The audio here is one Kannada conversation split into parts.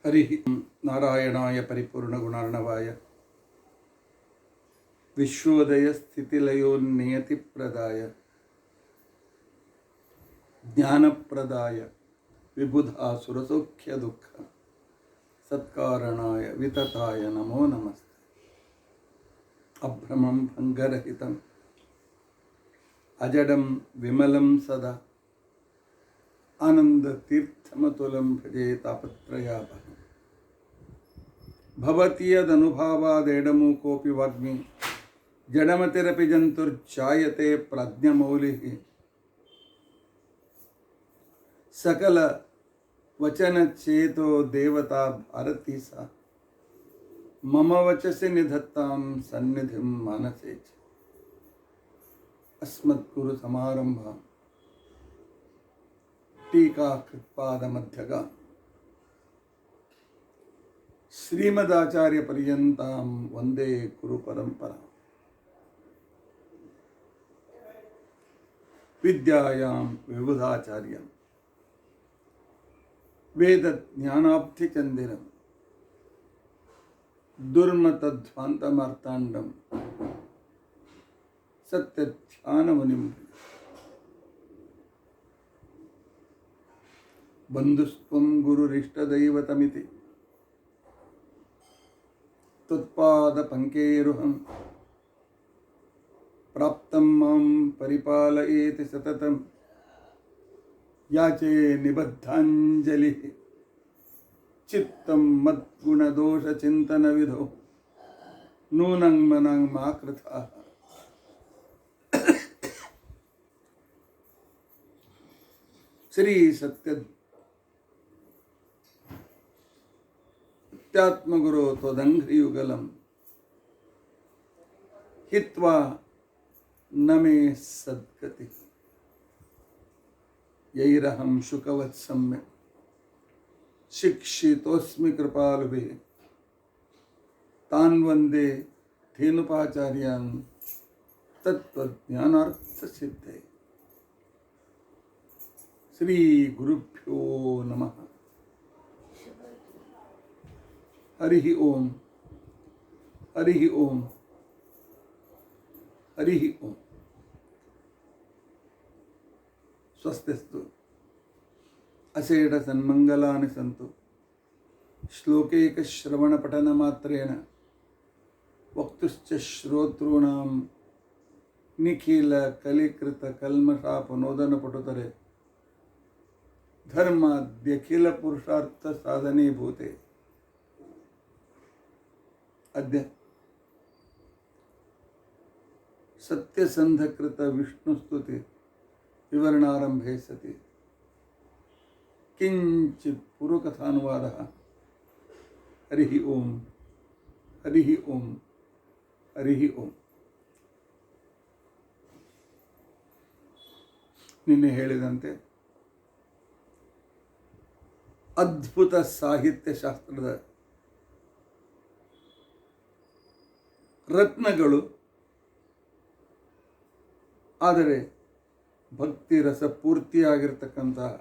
ಹರಿಃ ನಾರಾಯಣಾಯ ಪರಿಪೂರ್ಣಗುಣಾರ್ಣವಾಯ ವಿಶ್ವೋದಯ ಸ್ಥಿತಿಲಯೋನ್ನಿಯತಿಪ್ರದಾಯ ಜ್ಞಾನಪ್ರದಾಯ ವಿಬುಧಾಸುರಸೌಖ್ಯ ದುಃಖ ಸತ್ಕಾರಣಾಯ ವಿತತಾಯ ನಮೋ ನಮಸ್ತೆ. ಅಭ್ರಮಂ ಭಂಗರಹಿತಂ ಅಜಡಂ ವಿಮಲಂ ಸದಾ ಆನಂದತೀರ್ಥಮತುಲಂ ಭಜೆ ತಾಪತ್ರಯಾಪಹಂ. ಭವತಿ ಯದನುಭಾವಾದೇಡಮೂಕೋಪಿ ವಾಗ್ಮಿ ಜಡಮತಿರಪಿ ಜಂತುರ್ಜಾಯತೆ ಪ್ರಾಜ್ಞಮೌಲಿಃ. ಸಕಲ ವಚನಚೇತೋ ದೇವತಾ ಭಾರತೀ ಸಾ ಮಮ ವಚಸಿ ನಿಧತ್ತಾಂ ಸನ್ನಿಧಿಂ ಮಾನಸೇ ಚ. ಅಸ್ಮದ್ಗುರು ಸಮಾರಂಭ ಟೀಕಾ ಕೃತ್ಪಾದ ಮಧ್ಯಗ ಶ್ರೀಮದಾಚಾರ್ಯ ಪರ್ಯಂತಾಂ ವಂದೇ ಗುರು ಪರಂಪರಾ. ವಿದ್ಯಾಯಾಂ ವಿಬುಧಾಚಾರ್ಯಂ ವೇದ ಜ್ಞಾನಾಬ್ಧಿ ಚಂದಿರಂ ದುರ್ಮತಧ್ವಾಂತ ಮಾರ್ತಾಂಡಂ ಸತ್ಯ ಧ್ಯಾನ ಮುನಿಂ. ಬಂಧುಸ್ತ್ವಂ ಗುರುರಿಷ್ಟದೈವತಮಿತಿ ತ್ವತ್ಪಾದ ಪಂಕೇರುಹಂ ಪ್ರಾಪ್ತಂ ಮಾಂ ಪರಿಪಾಲಯೇತಿ ಸತತಂ ಯಾಚೇ ನಿಬದ್ಧಾಂಜಲಿ. ಚಿತ್ತಂ ಮದ್ಗುಣದೋಷ ಚಿಂತನ ವಿಧೋ ನೂನಂ ಮನಂ ಮಾ ಕೃತಃ. ಶ್ರೀ ಸತ್ಯಾತ್ಮಗುರೋ ತ್ವದಂಘ್ರಿಯುಗಲಂ ಹಿತ್ವಾ ನಮೇ ಸದ್ಗತಿ. ಯೈರಹಂ ಶುಕವತ್ ಸಮ್ಯಕ್ ಶಿಕ್ಷಿತೋಸ್ಮಿ ಕೃಪಾಲುಭಿಃ ತಾನ್ ವಂದೇ ಧೇನುಪಾಚಾರ್ಯಾನ್ ತತ್ವಜ್ಞಾನಾರ್ಥಸಿದ್ಧೇ. ಶ್ರೀ ಗುರುಭ್ಯೋ ನಮಃ. ಹರಿ ಓಂ ಹರಿ ಓಂ ಹರಿ ಓಂ. ಸ್ವಸ್ತಿಸ್ತು ಅಸೇಢ ಸನ್ಮಂಗಲಾನಿ ಸಂತು. ಶ್ಲೋಕೈಕ ಶ್ರವಣ ಪಠನ ಮಾತ್ರೇಣ ವಕ್ತುಶ್ಚ ಶ್ರೋತॄಣಾಂ ನಿಖಿಲ ಕಲಿಕೃತ ಕಲ್ಮಷಾಪನೋದನ ಪಟುತರೆ ಧರ್ಮಾದ್ಯಖಿಲ ಪುರುಷಾರ್ಥ ಸಾಧನೀಭೂತೆ. ಅದ್ಯ ಸತ್ಯಸಂಧಕೃತ ವಿಷ್ಣುಸ್ತುತಿ ವಿವರಣಾರಂಭೆ ಸತಿ ಕಿಂಚಿತ್ ಪೂರ್ವಕಥಾನುವಾದ. ಹರಿ ಓಂ ಹರಿ ಓಂ ಹರಿ ಓಂ. ನಿನ್ನೆ ಹೇಳಿದಂತೆ ಅದ್ಭುತ ಸಾಹಿತ್ಯ ಶಾಸ್ತ್ರದ ರತ್ನಗಳು, ಆದರೆ ಭಕ್ತಿ ರಸ ಪೂರ್ತಿಯಾಗಿರ್ತಕ್ಕಂತಹ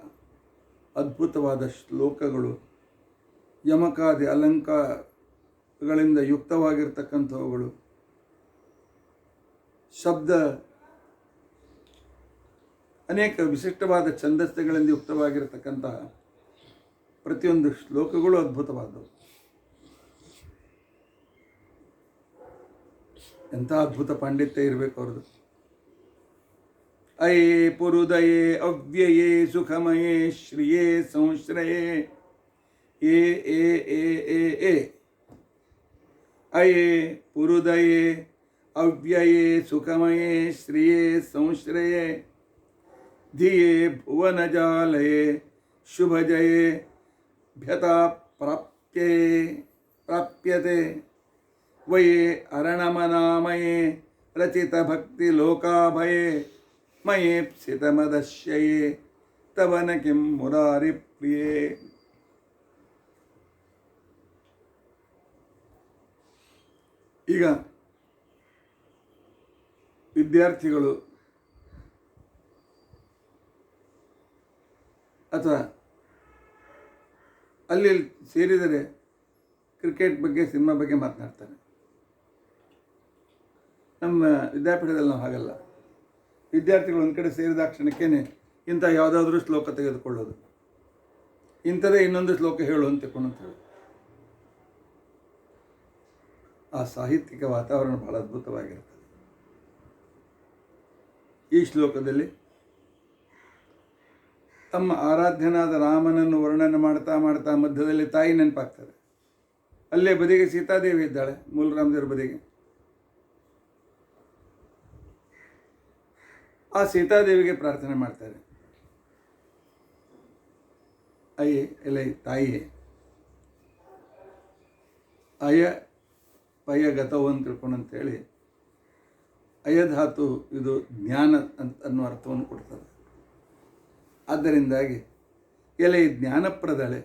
ಅದ್ಭುತವಾದ ಶ್ಲೋಕಗಳು, ಯಮಕಾದಿ ಅಲಂಕಾರಗಳಿಂದ ಯುಕ್ತವಾಗಿರ್ತಕ್ಕಂಥವುಗಳು, ಶಬ್ದ ಅನೇಕ ವಿಶಿಷ್ಟವಾದ ಛಂದಸ್ಸುಗಳಿಂದ ಯುಕ್ತವಾಗಿರತಕ್ಕಂತಹ ಪ್ರತಿಯೊಂದು ಶ್ಲೋಕಗಳು ಅದ್ಭುತವಾದವು. ಎಂಥ ಅದ್ಭುತ ಪಾಂಡಿತ್ಯ ಇರಬೇಕು ಅವ್ರದ್ದು. ಅಯೇ ಪುರುದಯೇ ಅವ್ಯಯೇ ಸುಖಮಯೇ ಶ್ರಿಯೇ ಸಂಶ್ರಯೇ ಏ ಏ ಏ ಏ ಏ. ಅಯೇ ಪುರುದಯೇ ಅವ್ಯಯೇ ಸುಖಮಯೇ ಶ್ರಿಯೇ ಸಂಶ್ರಯೇ ಧಿಯೇ ಭುವನಜಾಲಯೇ ಶುಭಜಯೇ ಭ್ಯತಾ ಪ್ರಾಪ್ಯತೆ ವಯೇ ಅರಣಮನಾಮಯೇ ರಚಿತ ಭಕ್ತಿ ಲೋಕಾಭಯೇ ಮಯೇಪ್ಸಿತಮದಶ್ಯಯೇ ತವನ ಕಿಂ ಮುರಾರಿ ಪ್ರಿಯೇ. ಈಗ ವಿದ್ಯಾರ್ಥಿಗಳು ಅಥವಾ ಅಲ್ಲಿ ಸೇರಿದರೆ ಕ್ರಿಕೆಟ್ ಬಗ್ಗೆ ಸಿನಿಮಾ ಬಗ್ಗೆ ಮಾತನಾಡ್ತಾರೆ. ನಮ್ಮ ವಿದ್ಯಾಪೀಠದಲ್ಲಿ ನಾವು ಹಾಗಲ್ಲ. ವಿದ್ಯಾರ್ಥಿಗಳು ಒಂದು ಕಡೆ ಸೇರಿದ ಕ್ಷಣಕ್ಕೇ ಇಂಥ ಯಾವುದಾದ್ರೂ ಶ್ಲೋಕ ತೆಗೆದುಕೊಳ್ಳೋದು, ಇಂಥದೇ ಇನ್ನೊಂದು ಶ್ಲೋಕ ಹೇಳು ಅಂತ ಹೇಳಿ. ಆ ಸಾಹಿತ್ಯಿಕ ವಾತಾವರಣ ಬಹಳ ಅದ್ಭುತವಾಗಿರ್ತದೆ. ಈ ಶ್ಲೋಕದಲ್ಲಿ ತಮ್ಮ ಆರಾಧ್ಯನಾದ ರಾಮನನ್ನು ವರ್ಣನೆ ಮಾಡ್ತಾ ಮಾಡ್ತಾ ಮಧ್ಯದಲ್ಲಿ ತಾಯಿ ನೆನಪಾಗ್ತದೆ. ಅಲ್ಲೇ ಬದಿಗೆ ಸೀತಾದೇವಿ ಇದ್ದಾಳೆ, ಮೂಲರಾಮದೇವ್ರ ಬದಿಗೆ. ಆ ಸೀತಾದೇವಿಗೆ ಪ್ರಾರ್ಥನೆ ಮಾಡ್ತಾರೆ, ಅಯ್ಯೇ ಎಲೆ ತಾಯಿಯೇ, ಅಯ ಪಯ ಗತವು ಅಂತ ತಿಳ್ಕೊಂಡಂತೇಳಿ ಅಯಧಾತು ಇದು ಜ್ಞಾನ ಅನ್ನೋ ಅರ್ಥವನ್ನು ಕೊಡ್ತದೆ. ಆದ್ದರಿಂದಾಗಿ ಎಲೆ ಜ್ಞಾನಪ್ರದಳೆ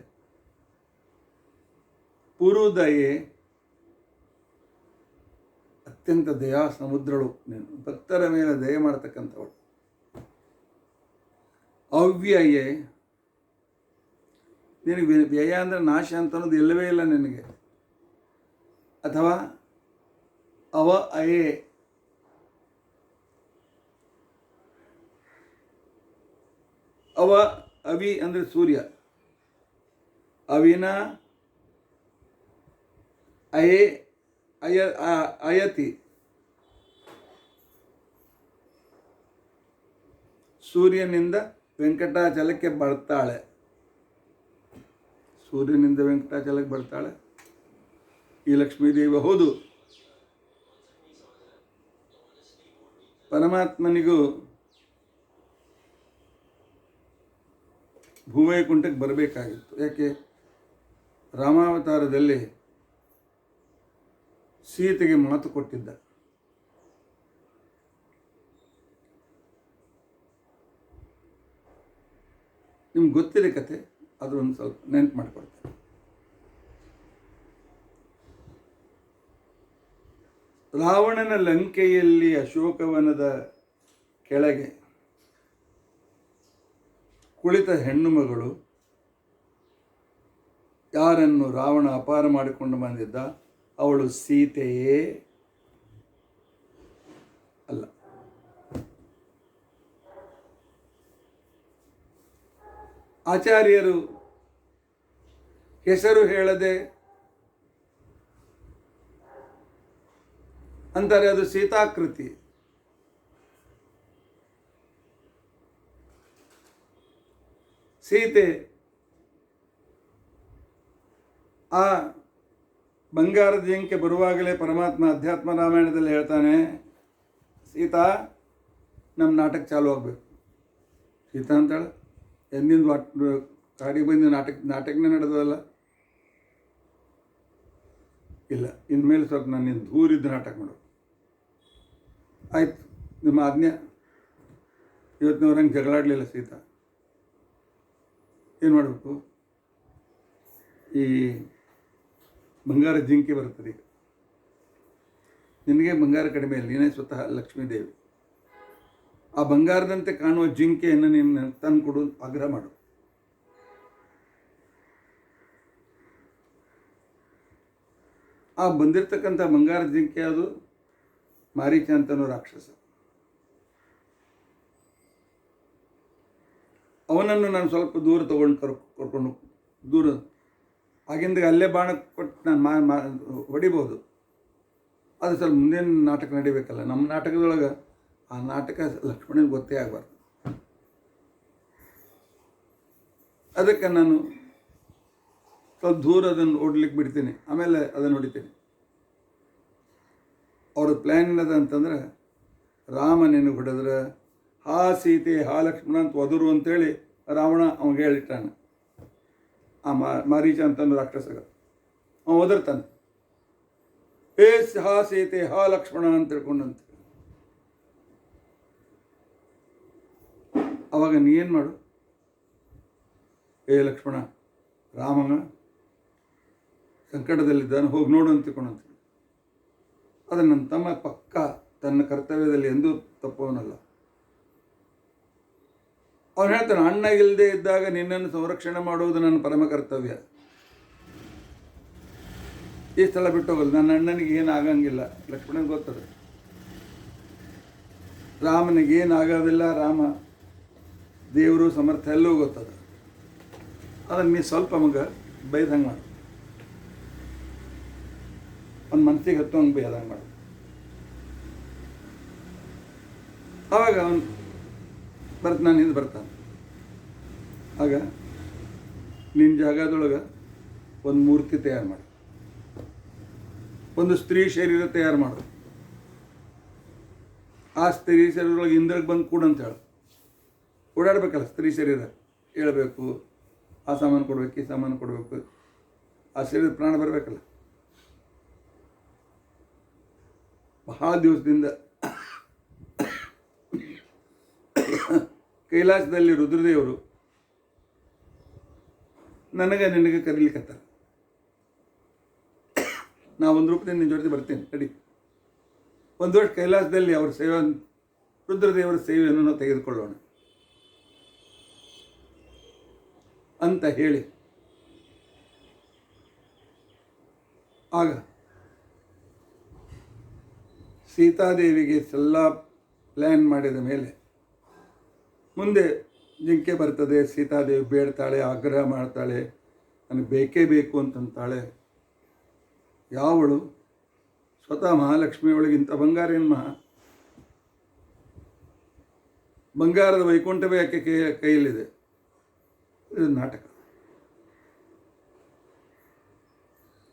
ಪುರುದಯೆ, ಅತ್ಯಂತ ದಯಾ ಸಮುದ್ರಳು ನೀನು, ಭಕ್ತರ ಮೇಲೆ ದಯ ಮಾಡತಕ್ಕಂಥವಳು. ಅವ್ಯಯೇ, ನಿನಗೆ ವ್ಯಯ ಅಂದರೆ ನಾಶ ಅಂತ ಅನ್ನೋದು ಇಲ್ಲವೇ ಇಲ್ಲ ನಿನಗೆ. ಅಥವಾ ಅವ ಅಯೇ, ಅವ ಅವಿ ಅಂದರೆ ಸೂರ್ಯ, ಅವಿನ ಅಯೇ ಅಯತಿ, ಸೂರ್ಯನಿಂದ ವೆಂಕಟಾಚಲಕ್ಕೆ ಬರ್ತಾಳೆ. ಸೂರ್ಯನಿಂದ ವೆಂಕಟಾಚಲಕ್ಕೆ ಬರ್ತಾಳೆ ಈ ಲಕ್ಷ್ಮೀದೇವಿ. ಹೌದು, ಪರಮಾತ್ಮನಿಗೂ ಭೂವೈಕುಂಠಕ್ಕೆ ಬರಬೇಕಾಗಿತ್ತು. ಯಾಕೆ? ರಾಮಾವತಾರದಲ್ಲಿ ಸೀತೆಗೆ ಮಾತು ಕೊಟ್ಟಿದ್ದ. ನಿಮ್ಗೆ ಗೊತ್ತಿದೆ ಕತೆ, ಅದು ಒಂದು ಸ್ವಲ್ಪ ನೆನಪು ಮಾಡಿಕೊಡ್ತೇನೆ. ರಾವಣನ ಲಂಕೆಯಲ್ಲಿ ಅಶೋಕವನದ ಕೆಳಗೆ ಕುಳಿತ ಹೆಣ್ಣು ಮಗಳು ಯಾರನ್ನು ರಾವಣ ಅಪಾರ ಮಾಡಿಕೊಂಡು ಬಂದಿದ್ದ, ಅವಳು ಸೀತೆಯೇ ಅಲ್ಲ. ಆಚಾರ್ಯರು ಹೆಸರು ಹೇಳದೆ ಅಂತಾರೆ ಅದು ಸೀತಾಕೃತಿ. ಸೀತೆ ಆ ಬಂಗಾರದ ಜಿಂಕೆ ಬರುವಾಗಲೇ ಪರಮಾತ್ಮ ಅಧ್ಯಾತ್ಮ ರಾಮಾಯಣದಲ್ಲಿ ಹೇಳ್ತಾನೆ, ಸೀತಾ ನಮ್ಮ ನಾಟಕ ಚಾಲು ಆಗಬೇಕು. ಸೀತಾ ಅಂತಾಳೆ, ಎಂದಿಂದ ಕಾಡಿಗೆ ಬಂದು ನಾಟಕನೇ ನಡೆದಲ್ಲ. ಇಲ್ಲ, ಇನ್ಮೇಲೆ ಸ್ವಲ್ಪ ನಾನು ನಿನ್ನ ದೂರಿದ್ದು ನಾಟಕ ಮಾಡು. ಆಯ್ತು, ನಿಮ್ಮ ಆಜ್ಞೆ. ಇವತ್ತಿನವ್ರಂಗೆ ಜಗಳಾಡಲಿಲ್ಲ ಸೀತಾ. ಏನು ಮಾಡಬೇಕು? ಈ ಬಂಗಾರ ಜಿಂಕೆ ಬರ್ತದೆ. ಈಗ ನಿನಗೆ ಬಂಗಾರ ಕಡಿಮೆ ಇಲ್ಲ, ನೀನೇ ಸ್ವತಃ ಲಕ್ಷ್ಮೀದೇವಿ. ಆ ಬಂಗಾರದಂತೆ ಕಾಣುವ ಜಿಂಕೆಯನ್ನು ನೀನು ತಂದು ಕೊಡು, ಆಗ್ರಹ ಮಾಡು. ಆ ಬಂದಿರತಕ್ಕಂಥ ಬಂಗಾರ ಜಿಂಕೆ ಅದು ಮಾರೀಚ ಅಂತನೋ ರಾಕ್ಷಸ. ಅವನನ್ನು ನಾನು ಸ್ವಲ್ಪ ದೂರ ತಗೊಂಡು ಕರ್ಕೊಂಡು ದೂರ ಆಗಿಂದ ಅಲ್ಲೇ ಬಾಣ ಕೊಟ್ಟು ನಾನು ಹೊಡಿಬೋದು. ಅದು ಸ್ವಲ್ಪ ಮುಂದಿನ ನಾಟಕ ನಡಿಬೇಕಲ್ಲ. ನಮ್ಮ ನಾಟಕದೊಳಗೆ ಆ ನಾಟಕ ಲಕ್ಷ್ಮಣನಿಗೆ ಗೊತ್ತೇ ಆಗಬಾರ್ದು. ಅದಕ್ಕೆ ನಾನು ಸ್ವಲ್ಪ ದೂರ ಅದನ್ನು ಓಡ್ಲಿಕ್ಕೆ ಬಿಡ್ತೀನಿ, ಆಮೇಲೆ ಅದನ್ನು ಹೊಡಿತೀನಿ. ಅವ್ರ ಪ್ಲ್ಯಾನ್ ಏನದ ಅಂತಂದ್ರೆ, ರಾಮ ನಿನಗೆ ಹೊಡೆದ್ರೆ ಹಾ ಸೀತೆ ಹಾ ಲಕ್ಷ್ಮಣ ಅಂತ ಒದರು ಅಂತೇಳಿ ರಾವಣ ಅವಂಗೆ ಹೇಳಿಟ್ಟಾನ. ಆ ಮಾರೀಚ ಅಂತಂದು ರಾಕ್ಷಸಗ ಅವ ಒದರ್ತಾನೆ, ಹಾ ಸೀತೆ ಹಾ ಲಕ್ಷ್ಮಣ ಅಂತ ತಿಳ್ಕೊಂಡಂತ. ಅವಾಗ ನೀ ಏನು ಮಾಡು, ಲಕ್ಷ್ಮಣ ರಾಮನ ಸಂಕಟದಲ್ಲಿದ್ದಾನೆ, ಹೋಗಿ ನೋಡು ಅಂತ ತಿಳ್ಕೊಂಡಂತ. ಅದು ನನ್ನ ತಮ್ಮ ಪಕ್ಕ ತನ್ನ ಕರ್ತವ್ಯದಲ್ಲಿ ಎಂದೂ ತಪ್ಪವನಲ್ಲ. ಅವನು ಹೇಳ್ತಾನೆ, ಅಣ್ಣ ಇಲ್ಲದೆ ಇದ್ದಾಗ ನಿನ್ನನ್ನು ಸಂರಕ್ಷಣೆ ಮಾಡುವುದು ನನ್ನ ಪರಮ ಕರ್ತವ್ಯ. ಈ ಸ್ಥಳ ಬಿಟ್ಟು ಹೋಗಲ್ಲ, ನನ್ನ ಅಣ್ಣನಿಗೆ ಏನು ಆಗಂಗಿಲ್ಲ, ಲಕ್ಷ್ಮಣನಿಗೆ ಗೊತ್ತದೆ. ರಾಮನಿಗೆ ಏನು ಆಗೋದಿಲ್ಲ, ರಾಮ ದೇವರು ಸಮರ್ಥ ಎಲ್ಲವೂ ಗೊತ್ತದ. ಅದನ್ನು ನೀ ಸ್ವಲ್ಪ ಮಗ ಬೈದಂಗೆ ಮಾಡು, ಒಂದು ಮನಸ್ಸಿಗೆ ಹತ್ತುವಂಗೆ ಬೈದಂಗೆ ಮಾಡು. ಆವಾಗ ಅವನು ನಾನು ಇದು ಬರ್ತಾನೆ. ಆಗ ನಿನ್ನ ಜಾಗದೊಳಗೆ ಒಂದು ಮೂರ್ತಿ ತಯಾರು ಮಾಡು, ಒಂದು ಸ್ತ್ರೀ ಶರೀರ ತಯಾರು ಮಾಡು. ಆ ಸ್ತ್ರೀ ಶರೀರದೊಳಗೆ ಇಂದ್ರಕ್ಕೆ ಬಂದು ಕೂಡ ಅಂತ ಹೇಳು. ಓಡಾಡಬೇಕಲ್ಲ ಸ್ತ್ರೀ ಶರೀರ, ಹೇಳಬೇಕು, ಆ ಸಾಮಾನು ಕೊಡಬೇಕು, ಈ ಸಾಮಾನು ಕೊಡಬೇಕು, ಆ ಶರೀರದ ಪ್ರಾಣ ಬರಬೇಕಲ್ಲ. ಬಹಳ ದಿವಸದಿಂದ ಕೈಲಾಸದಲ್ಲಿ ರುದ್ರದೇವರು ನಿನಗೆ ಕರೀಲಿಕ್ಕತ್ತಾರೆ. ನಾ ಒಂದು ರೂಪದಿಂದ ನಿನ್ನ ಜೊತೆ ಬರ್ತೇನೆ, ನಡಿ. ಒಂದು ವರ್ಷ ಕೈಲಾಸದಲ್ಲಿ ಅವರ ಸೇವೆ, ರುದ್ರದೇವರ ಸೇವೆಯನ್ನು ನಾವು ತೆಗೆದುಕೊಳ್ಳೋಣ ಅಂತ ಹೇಳಿ, ಆಗ ಸೀತಾದೇವಿಗೆ ಎಲ್ಲ ಪ್ಲ್ಯಾನ್ ಮಾಡಿದ ಮೇಲೆ ಮುಂದೆ ಜಿಂಕೆ ಬರ್ತದೆ. ಸೀತಾದೇವಿ ಬೇಡ್ತಾಳೆ, ಆಗ್ರಹ ಮಾಡ್ತಾಳೆ, ನನಗೆ ಬೇಕೇ ಬೇಕು ಅಂತಂತಾಳೆ. ಯಾವಳು ಸ್ವತಃ ಮಹಾಲಕ್ಷ್ಮಿಯೊಳಗಿಂತ ಬಂಗಾರ ಏನು ಬಂಗಾರದ ವೈಕುಂಠವೇ ಆಕೆ ಕೈಯಲ್ಲಿದೆ. ಇದು ನಾಟಕ.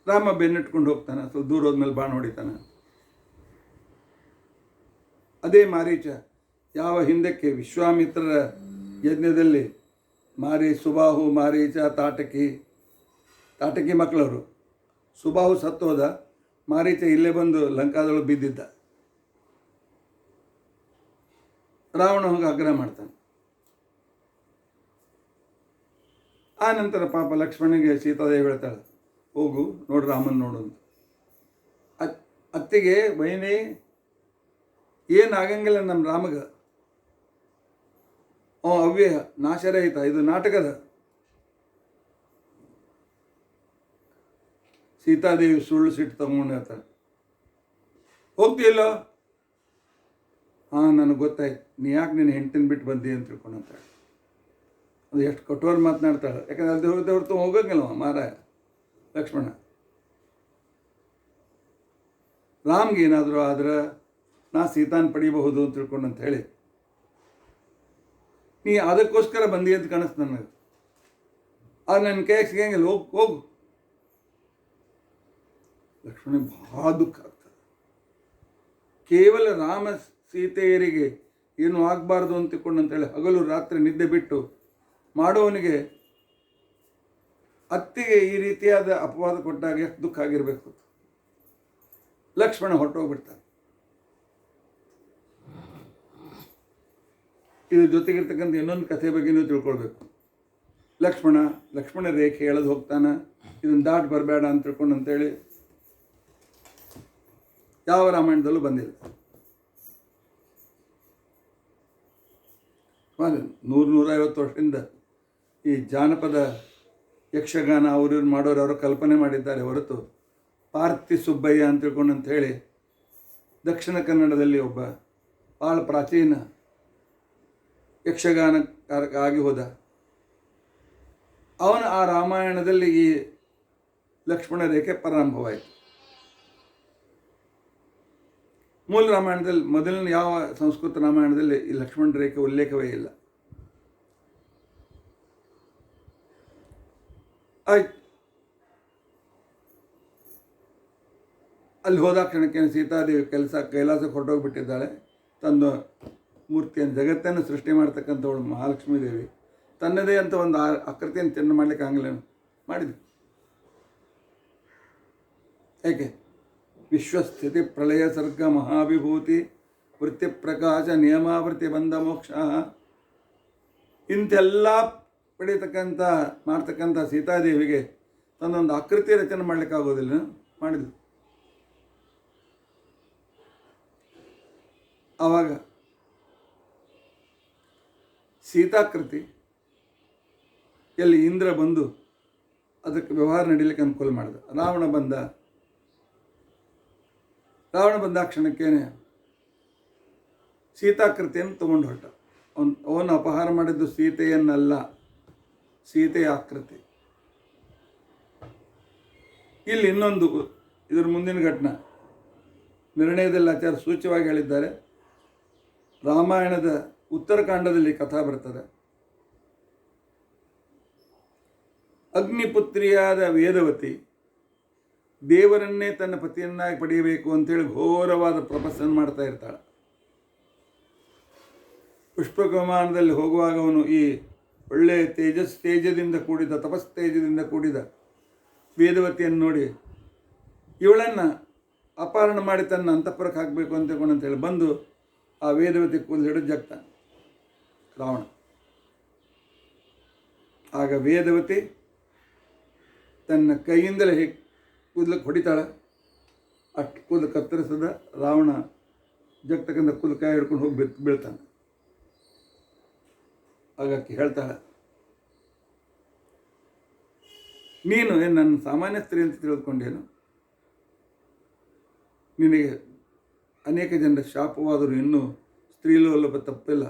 ರಾಮ ಬೆನ್ನಿಟ್ಕೊಂಡು ಹೋಗ್ತಾನೆ, ಸ್ವಲ್ಪ ದೂರ ಹೋದ್ಮೇಲೆ ಬಾಣ ಹೊಡಿತಾನೆ. ಅದೇ ಮಾರೀಚ ಯಾವ ಹಿಂದಕ್ಕೆ ವಿಶ್ವಾಮಿತ್ರರ ಯಜ್ಞದಲ್ಲಿ ಸುಬಾಹು, ಮಾರೀಚ, ತಾಟಕಿ ಮಕ್ಕಳವರು. ಸುಬಾಹು ಸತ್ತೋದ, ಮಾರೀಚ ಇಲ್ಲೇ ಬಂದು ಲಂಕಾದೊಳಗೆ ಬಿದ್ದಿದ್ದ. ರಾವಣ ಹೋಗಿ ಆಗ್ರಹ ಮಾಡ್ತಾನೆ. ಆ ನಂತರ ಪಾಪ ಲಕ್ಷ್ಮಣನಿಗೆ ಸೀತಾದೇವಿ ಹೇಳ್ತಾಳೆ, ಹೋಗು ನೋಡು ರಾಮನ್ ನೋಡು ಅಂತ. ಅತ್ತಿಗೆ ಬೈನಿ ಏನಾಗಂಗಿಲ್ಲ ನಮ್ಮ ರಾಮಗ, ಅವ್ಯಯ ನಾಶರಹಿತ, ಇದು ನಾಟಕದ. ಸೀತಾದೇವಿ ಸುಳ್ಳು ಸಿಟ್ಟು ತಗೊಂಡು ಹೇಳ್ತಾಳೆ, ಹೋಗ್ತೀಯಲ್ಲೋ? ಹಾಂ, ನನಗೆ ಗೊತ್ತಾಯ್ತು, ನೀ ಯಾಕೆ ನಿನ್ನ ಹೆಂಡತಿನ ಬಿಟ್ಟು ಬಂದಿ ಅಂತ ತಿಳ್ಕೊಂಡಂತಾಳೆ. ಅದು ಎಷ್ಟು ಕಠೋರ ಮಾತನಾಡ್ತಾಳೆ. ಯಾಕಂದ್ರೆ ಅಲ್ಲಿ ಹೊರತು ಹೋಗಂಗಿಲ್ಲ ಮಾರಾಯ ಲಕ್ಷ್ಮಣ. ರಾಮ್ಗೆ ಏನಾದರೂ ಆದ್ರೆ ನಾ ಸೀತಾನ ಪಡಿಬಹುದು ಅಂತ ತಿಳ್ಕೊಂಡಂತ ಹೇಳಿ, ನೀ ಅದಕ್ಕೋಸ್ಕರ ಬಂದಿ ಅಂತ ಕಾಣಿಸ್ತು ನನಗೆ. ಅದು ನನ್ನ ಕೈಯಾಗ ಸಿಗಂಗಿಲ್ಲ, ಹೋಗು. ಲಕ್ಷ್ಮಣ ಬಹಳ ದುಃಖ ಆಗ್ತದೆ. ಕೇವಲ ರಾಮ ಸೀತೆಯರಿಗೆ ಏನು ಆಗಬಾರ್ದು ಅಂತ ತಿಳ್ಕೊಂಡಂತೇಳಿ ಹಗಲು ರಾತ್ರಿ ನಿದ್ದೆ ಬಿಟ್ಟು ಮಾಡುವವನಿಗೆ ಅತ್ತಿಗೆ ಈ ರೀತಿಯಾದ ಅಪವಾದ ಕೊಟ್ಟಾಗ ಎಷ್ಟು ದುಃಖ ಆಗಿರಬೇಕು. ಲಕ್ಷ್ಮಣ ಹೊರಟೋಗ್ಬಿಡ್ತಾನೆ. ಇದ್ರ ಜೊತೆಗಿರ್ತಕ್ಕಂಥ ಇನ್ನೊಂದು ಕಥೆ ಬಗ್ಗೆನೂ ತಿಳ್ಕೊಳ್ಬೇಕು. ಲಕ್ಷ್ಮಣ ರೇಖೆ ಎಳೆದು ಹೋಗ್ತಾನೆ, ಇದನ್ನು ದಾಟ್ ಬರಬೇಡ ಅಂತ ತಿಳ್ಕೊಂಡು ಅಂತೇಳಿ ಯಾವ ರಾಮಾಯಣದಲ್ಲೂ ಬಂದಿಲ್ಲ. 100-150 ವರ್ಷದಿಂದ ಈ ಜಾನಪದ ಯಕ್ಷಗಾನ ಅವರು ಮಾಡೋರು ಅವರು ಕಲ್ಪನೆ ಮಾಡಿದ್ದಾರೆ ಹೊರತು ಪಾರ್ತಿ ಸುಬ್ಬಯ್ಯ ಅಂತ ತಿಳ್ಕೊಂಡು ಅಂತ ಹೇಳಿ ದಕ್ಷಿಣ ಕನ್ನಡದಲ್ಲಿ ಒಬ್ಬ ಭಾಳ ಪ್ರಾಚೀನ ಯಕ್ಷಗಾನಕಾರಕ ಆಗಿ ಹೋದ. ಅವನ ಆ ರಾಮಾಯಣದಲ್ಲಿ ಈ ಲಕ್ಷ್ಮಣ ರೇಖೆ ಪ್ರಾರಂಭವಾಯಿತು. ಮೂಲ ರಾಮಾಯಣದಲ್ಲಿ ಮೊದಲಿನ ಯಾವ ಸಂಸ್ಕೃತ ರಾಮಾಯಣದಲ್ಲಿ ಈ ಲಕ್ಷ್ಮಣ ರೇಖೆ ಉಲ್ಲೇಖವೇ ಇಲ್ಲ. ಆಯ್ತು, ಅಲ್ಲಿ ಹೋದ ಕ್ಷಣಕ್ಕೆ ಸೀತಾದೇವಿ ಕೈಲಾಸಕ್ಕೆ ಹೊರಟೋಗ್ಬಿಟ್ಟಿದ್ದಾಳೆ. ತಂದು ಮೂರ್ತಿಯನ್ನು ಜಗತ್ತನ್ನು ಸೃಷ್ಟಿ ಮಾಡ್ತಕ್ಕಂಥವಳು ಮಹಾಲಕ್ಷ್ಮೀ ದೇವಿ ತನ್ನದೇ ಅಂತ ಒಂದು ಆಕೃತಿಯನ್ನು ಚೆನ್ನ ಮಾಡಲಿಕ್ಕೆ ಆಗಲಿಲ್ಲ ಮಾಡಿದ್ವಿ. ಏಕೆ? ವಿಶ್ವಸ್ಥಿತಿ ಪ್ರಳಯ ಸರ್ಗ ಮಹಾವಿಭೂತಿ ವೃತ್ತಿ ಪ್ರಕಾಶ ನಿಯಮಾವೃತ್ತಿ ಬಂಧ ಮೋಕ್ಷ ಇಂತೆಲ್ಲ ಮಾಡ್ತಕ್ಕಂಥ ಸೀತಾದೇವಿಗೆ ತನ್ನೊಂದು ಆಕೃತಿ ರಚನೆ ಮಾಡಲಿಕ್ಕಾಗೋದಿಲ್ಲ, ಮಾಡಿದ್ವಿ. ಆವಾಗ ಸೀತಾಕೃತಿ ಎಲ್ಲಿ ಇಂದ್ರ ಬಂದು ಅದಕ್ಕೆ ವ್ಯವಹಾರ ನಡೀಲಿಕ್ಕೆ ಅನುಕೂಲ ಮಾಡಿದ. ರಾವಣ ಬಂದ, ರಾವಣ ಬಂದಾಕ್ಷಣಕ್ಕೇನೆ ಸೀತಾಕೃತಿಯನ್ನು ತಗೊಂಡು ಹೊರಟ. ಅವನು ಅಪಹಾರ ಮಾಡಿದ್ದು ಸೀತೆಯನ್ನಲ್ಲ, ಸೀತೆಯ ಆಕೃತಿ. ಇಲ್ಲಿ ಇನ್ನೊಂದು ಇದರ ಮುಂದಿನ ಘಟನೆ ನಿರ್ಣಯದಲ್ಲಿ ಆಚಾರ್ಯ ಸೂಚ್ಯವಾಗಿ ಹೇಳಿದ್ದಾರೆ. ರಾಮಾಯಣದ ಉತ್ತರಕಾಂಡದಲ್ಲಿ ಕಥಾ ಬರ್ತದೆ. ಅಗ್ನಿಪುತ್ರಿಯಾದ ವೇದವತಿ ದೇವರನ್ನೇ ತನ್ನ ಪತಿಯನ್ನಾಗಿ ಪಡೆಯಬೇಕು ಅಂತೇಳಿ ಘೋರವಾದ ತಪಸ್ಸನ್ನು ಮಾಡ್ತಾ ಇರ್ತಾಳೆ. ಪುಷ್ಪಕ ವಿಮಾನದಲ್ಲಿ ಹೋಗುವಾಗ ಅವನು ಈ ಒಳ್ಳೆಯ ತೇಜದಿಂದ ಕೂಡಿದ ತಪಸ್ತೇಜದಿಂದ ಕೂಡಿದ ವೇದವತಿಯನ್ನು ನೋಡಿ ಇವಳನ್ನು ಅಪಹರಣ ಮಾಡಿ ತನ್ನ ಅಂತಃಪುರಕ್ಕೆ ಹಾಕಬೇಕು ಅಂತೇಳಿ ಬಂದು ಆ ವೇದವತಿ ಕೂದಲು ಹಿಡಿದು ಜಗ್ತಾನೆ ರಾವಣ. ಆಗ ವೇದವತಿ ತನ್ನ ಕೈಯಿಂದಲೇ ಹೀಗೆ ಕೂದಲಕ್ಕೆ ಹೊಡಿತಾಳೆ. ಅಷ್ಟು ಕೂದಲು ಕತ್ತರಿಸದ ರಾವಣ ಜಗ್ತಕ್ಕಂಥ ಕೂದಲು ಕೈ ಹಿಡ್ಕೊಂಡು ಹೋಗಿ ಬೀಳ್ತಾನೆ. ಆಗಾಕಿ ಹೇಳ್ತಾಳೆ, ನೀನು ನನ್ನ ಸಾಮಾನ್ಯ ಸ್ತ್ರೀ ಅಂತ ತಿಳಿದುಕೊಂಡೇನು? ನಿನಗೆ ಅನೇಕ ಜನರ ಶಾಪವಾದರೂ ಇನ್ನೂ ಸ್ತ್ರೀಲೋಲಭ ತಪ್ಪಿಲ್ಲ.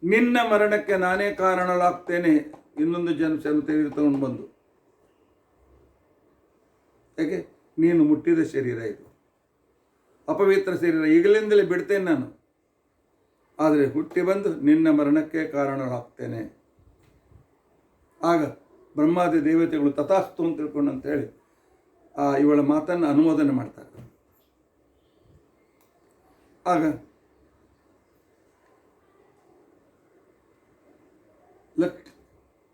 ನಿನ್ನ ಮರಣಕ್ಕೆ ನಾನೇ ಕಾರಣಳಾಗ್ತೇನೆ. ಇನ್ನೊಂದು ಜನ್ಮ ತೆಗೆದುಕೊಂಡು ಬಂದು, ಯಾಕೆ ನೀನು ಮುಟ್ಟಿದ ಶರೀರ ಇದು, ಅಪವಿತ್ರ ಶರೀರ, ಈಗಲಿಂದಲೇ ಬಿಡ್ತೇನೆ ನಾನು. ಆದರೆ ಹುಟ್ಟಿ ಬಂದು ನಿನ್ನ ಮರಣಕ್ಕೆ ಕಾರಣಳಾಗ್ತೇನೆ. ಆಗ ಬ್ರಹ್ಮಾದಿ ದೇವತೆಗಳು ತಥಾಸ್ತು ಅಂತ ತಿಳ್ಕೊಂಡು ಅಂತೇಳಿ ಇವಳ ಮಾತನ್ನು ಅನುಮೋದನೆ ಮಾಡ್ತಾರೆ. ಆಗ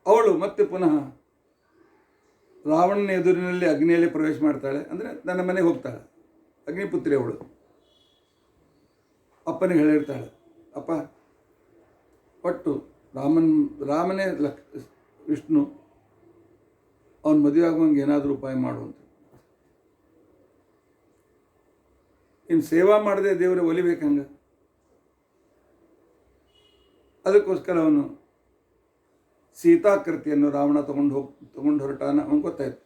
ಅವಳು ಮತ್ತೆ ಪುನಃ ರಾವಣನ ಎದುರಿನಲ್ಲಿ ಅಗ್ನಿಯಲ್ಲಿ ಪ್ರವೇಶ ಮಾಡ್ತಾಳೆ. ಅಂದರೆ ನನ್ನ ಮನೆಗೆ ಹೋಗ್ತಾಳೆ. ಅಗ್ನಿಪುತ್ರಿ ಅವಳು. ಅಪ್ಪನಿಗೆ ಹೇಳಿರ್ತಾಳೆ, ಅಪ್ಪ ಒಟ್ಟು ರಾಮನೇ ವಿಷ್ಣು, ಅವನು ಮದುವೆ ಆಗುವಂಗೆ ಏನಾದರೂ ಉಪಾಯ ಮಾಡುವಂತ. ಇನ್ನು ಸೇವಾ ಮಾಡದೆ ದೇವರೇ ಒಲಿಬೇಕಂಗ. ಅದಕ್ಕೋಸ್ಕರ ಅವನು ಸೀತಾಕೃತಿಯನ್ನು ರಾವಣ ತಗೊಂಡು ಹೊರಟಾನ. ಅವನು ಗೊತ್ತಾಯ್ತು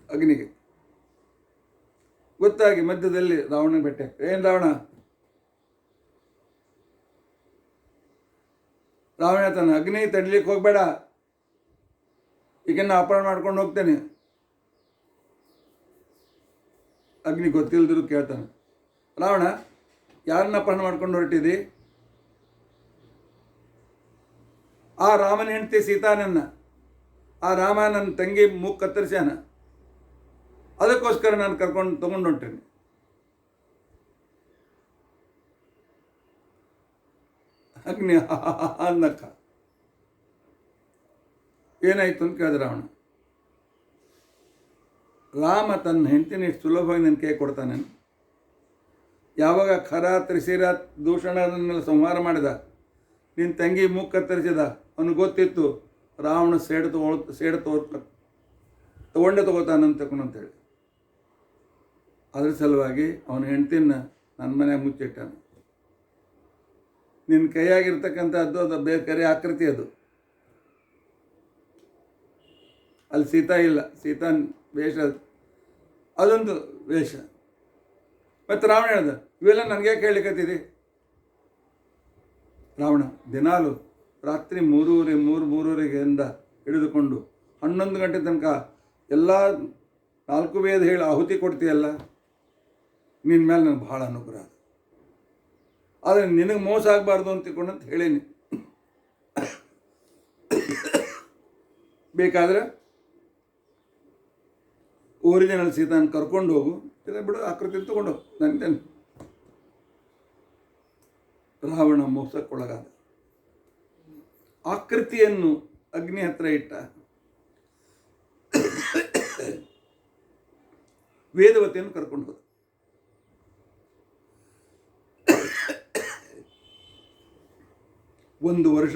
ಅಗ್ನಿಗೆ. ಗೊತ್ತಾಗಿ ಮಧ್ಯದಲ್ಲಿ ರಾವಣನ ಭೇಟಿ ಆಗ್ತದೆ. ಏನು ರಾವಣ ತನ್ನ ಅಗ್ನಿ ತಡಲಿಕ್ಕೆ ಹೋಗಬೇಡ, ಈಗನ್ನ ಅಪಹರಣ ಮಾಡ್ಕೊಂಡು ಹೋಗ್ತೇನೆ. ಅಗ್ನಿ ಗೊತ್ತಿಲ್ಲದ್ರು ಕೇಳ್ತಾನೆ, ರಾವಣ ಯಾರನ್ನ ಅಪಹರಣ ಮಾಡ್ಕೊಂಡು ಹೊರಟಿದ್ದಿ? ಆ ರಾಮನ ಹೆಂಡತಿ ಸೀತಾನನ್ನ, ಆ ರಾಮ ನನ್ನ ತಂಗಿ ಮೂಗು ಕತ್ತರಿಸ್ಯಾನ, ಅದಕ್ಕೋಸ್ಕರ ನಾನು ತಗೊಂಡು ಹೊಂಟೇನೆ. ಅಗ್ನಿ ಅನ್ನಕ್ಕ. ಏನಾಯ್ತು ಅಂತ ಕೇಳಿದ ರಾವಣ. ರಾಮ ತನ್ನ ಹೆಂಡತಿನ ಇಷ್ಟು ಸುಲಭವಾಗಿ ನನ್ನ ಕೈ ಕೊಡ್ತಾನೆ. ಯಾವಾಗ ಖರ ತ್ರಿಶಿರ ದೂಷಣನೆಲ್ಲ ಸಂಹಾರ ಮಾಡಿದ, ನಿನ್ನ ತಂಗಿ ಮೂಗು ಕತ್ತರಿಸಿದ, ಅವನಿಗೆ ಗೊತ್ತಿತ್ತು ರಾವಣ ಸೇಡು ತಗೊಂಡೇ ತಗೋತಾನಂತೇಳಿ. ಅದ್ರ ಸಲುವಾಗಿ ಅವನ ಹೆಂಡ್ತಿನ ನನ್ನ ಮನೆಯಾಗ ಮುಚ್ಚಿಟ್ಟಾನ. ನಿನ್ನ ಕೈಯಾಗಿರ್ತಕ್ಕಂಥದ್ದು ಅದು ಬೇರೆ ಆಕೃತಿ, ಅದು ಅಲ್ಲಿ ಸೀತಾ ಇಲ್ಲ, ಸೀತಾನ್ ವೇಷ ಅದೊಂದು ವೇಷ. ಮತ್ತು ರಾವಣ ಹೇಳ್ದ, ಇವೆಲ್ಲ ನನಗೆ ಕೇಳಲಿಕ್ಕತ್ತಿದೆ. ರಾವಣ ದಿನಾಲು ರಾತ್ರಿ 3:30 ಹಿಡಿದುಕೊಂಡು 11 ಗಂಟೆ ತನಕ ಎಲ್ಲ 4 ವೇದ ಹೇಳಿ ಆಹುತಿ ಕೊಡ್ತೀಯಲ್ಲ, ನಿನ್ನ ಮೇಲೆ ನನಗೆ ಭಾಳ ಅನುಗ್ರಹ. ಆದರೆ ನಿನಗೆ ಮೋಸ ಆಗಬಾರ್ದು ಅಂತ ತಿಳ್ಕೊಂಡಂತ ಹೇಳೀನಿ. ಬೇಕಾದರೆ ಒರಿಜಿನಲ್ ಸೀತಾನ ಕರ್ಕೊಂಡು ಹೋಗು, ಇಲ್ಲ ಬಿಡು ಆಕೃತಿ ತಗೊಂಡು ಹೋಗು, ನನಗೇನು. ರಾವಣ ಮೋಸಕ್ಕೊಳಗಾದ. ಆಕೃತಿಯನ್ನು ಅಗ್ನಿ ಹತ್ರ ಇಟ್ಟ. ವೇದವತಿಯನ್ನು ಕರ್ಕೊಂಡು ಹೋದ. ಒಂದು ವರ್ಷ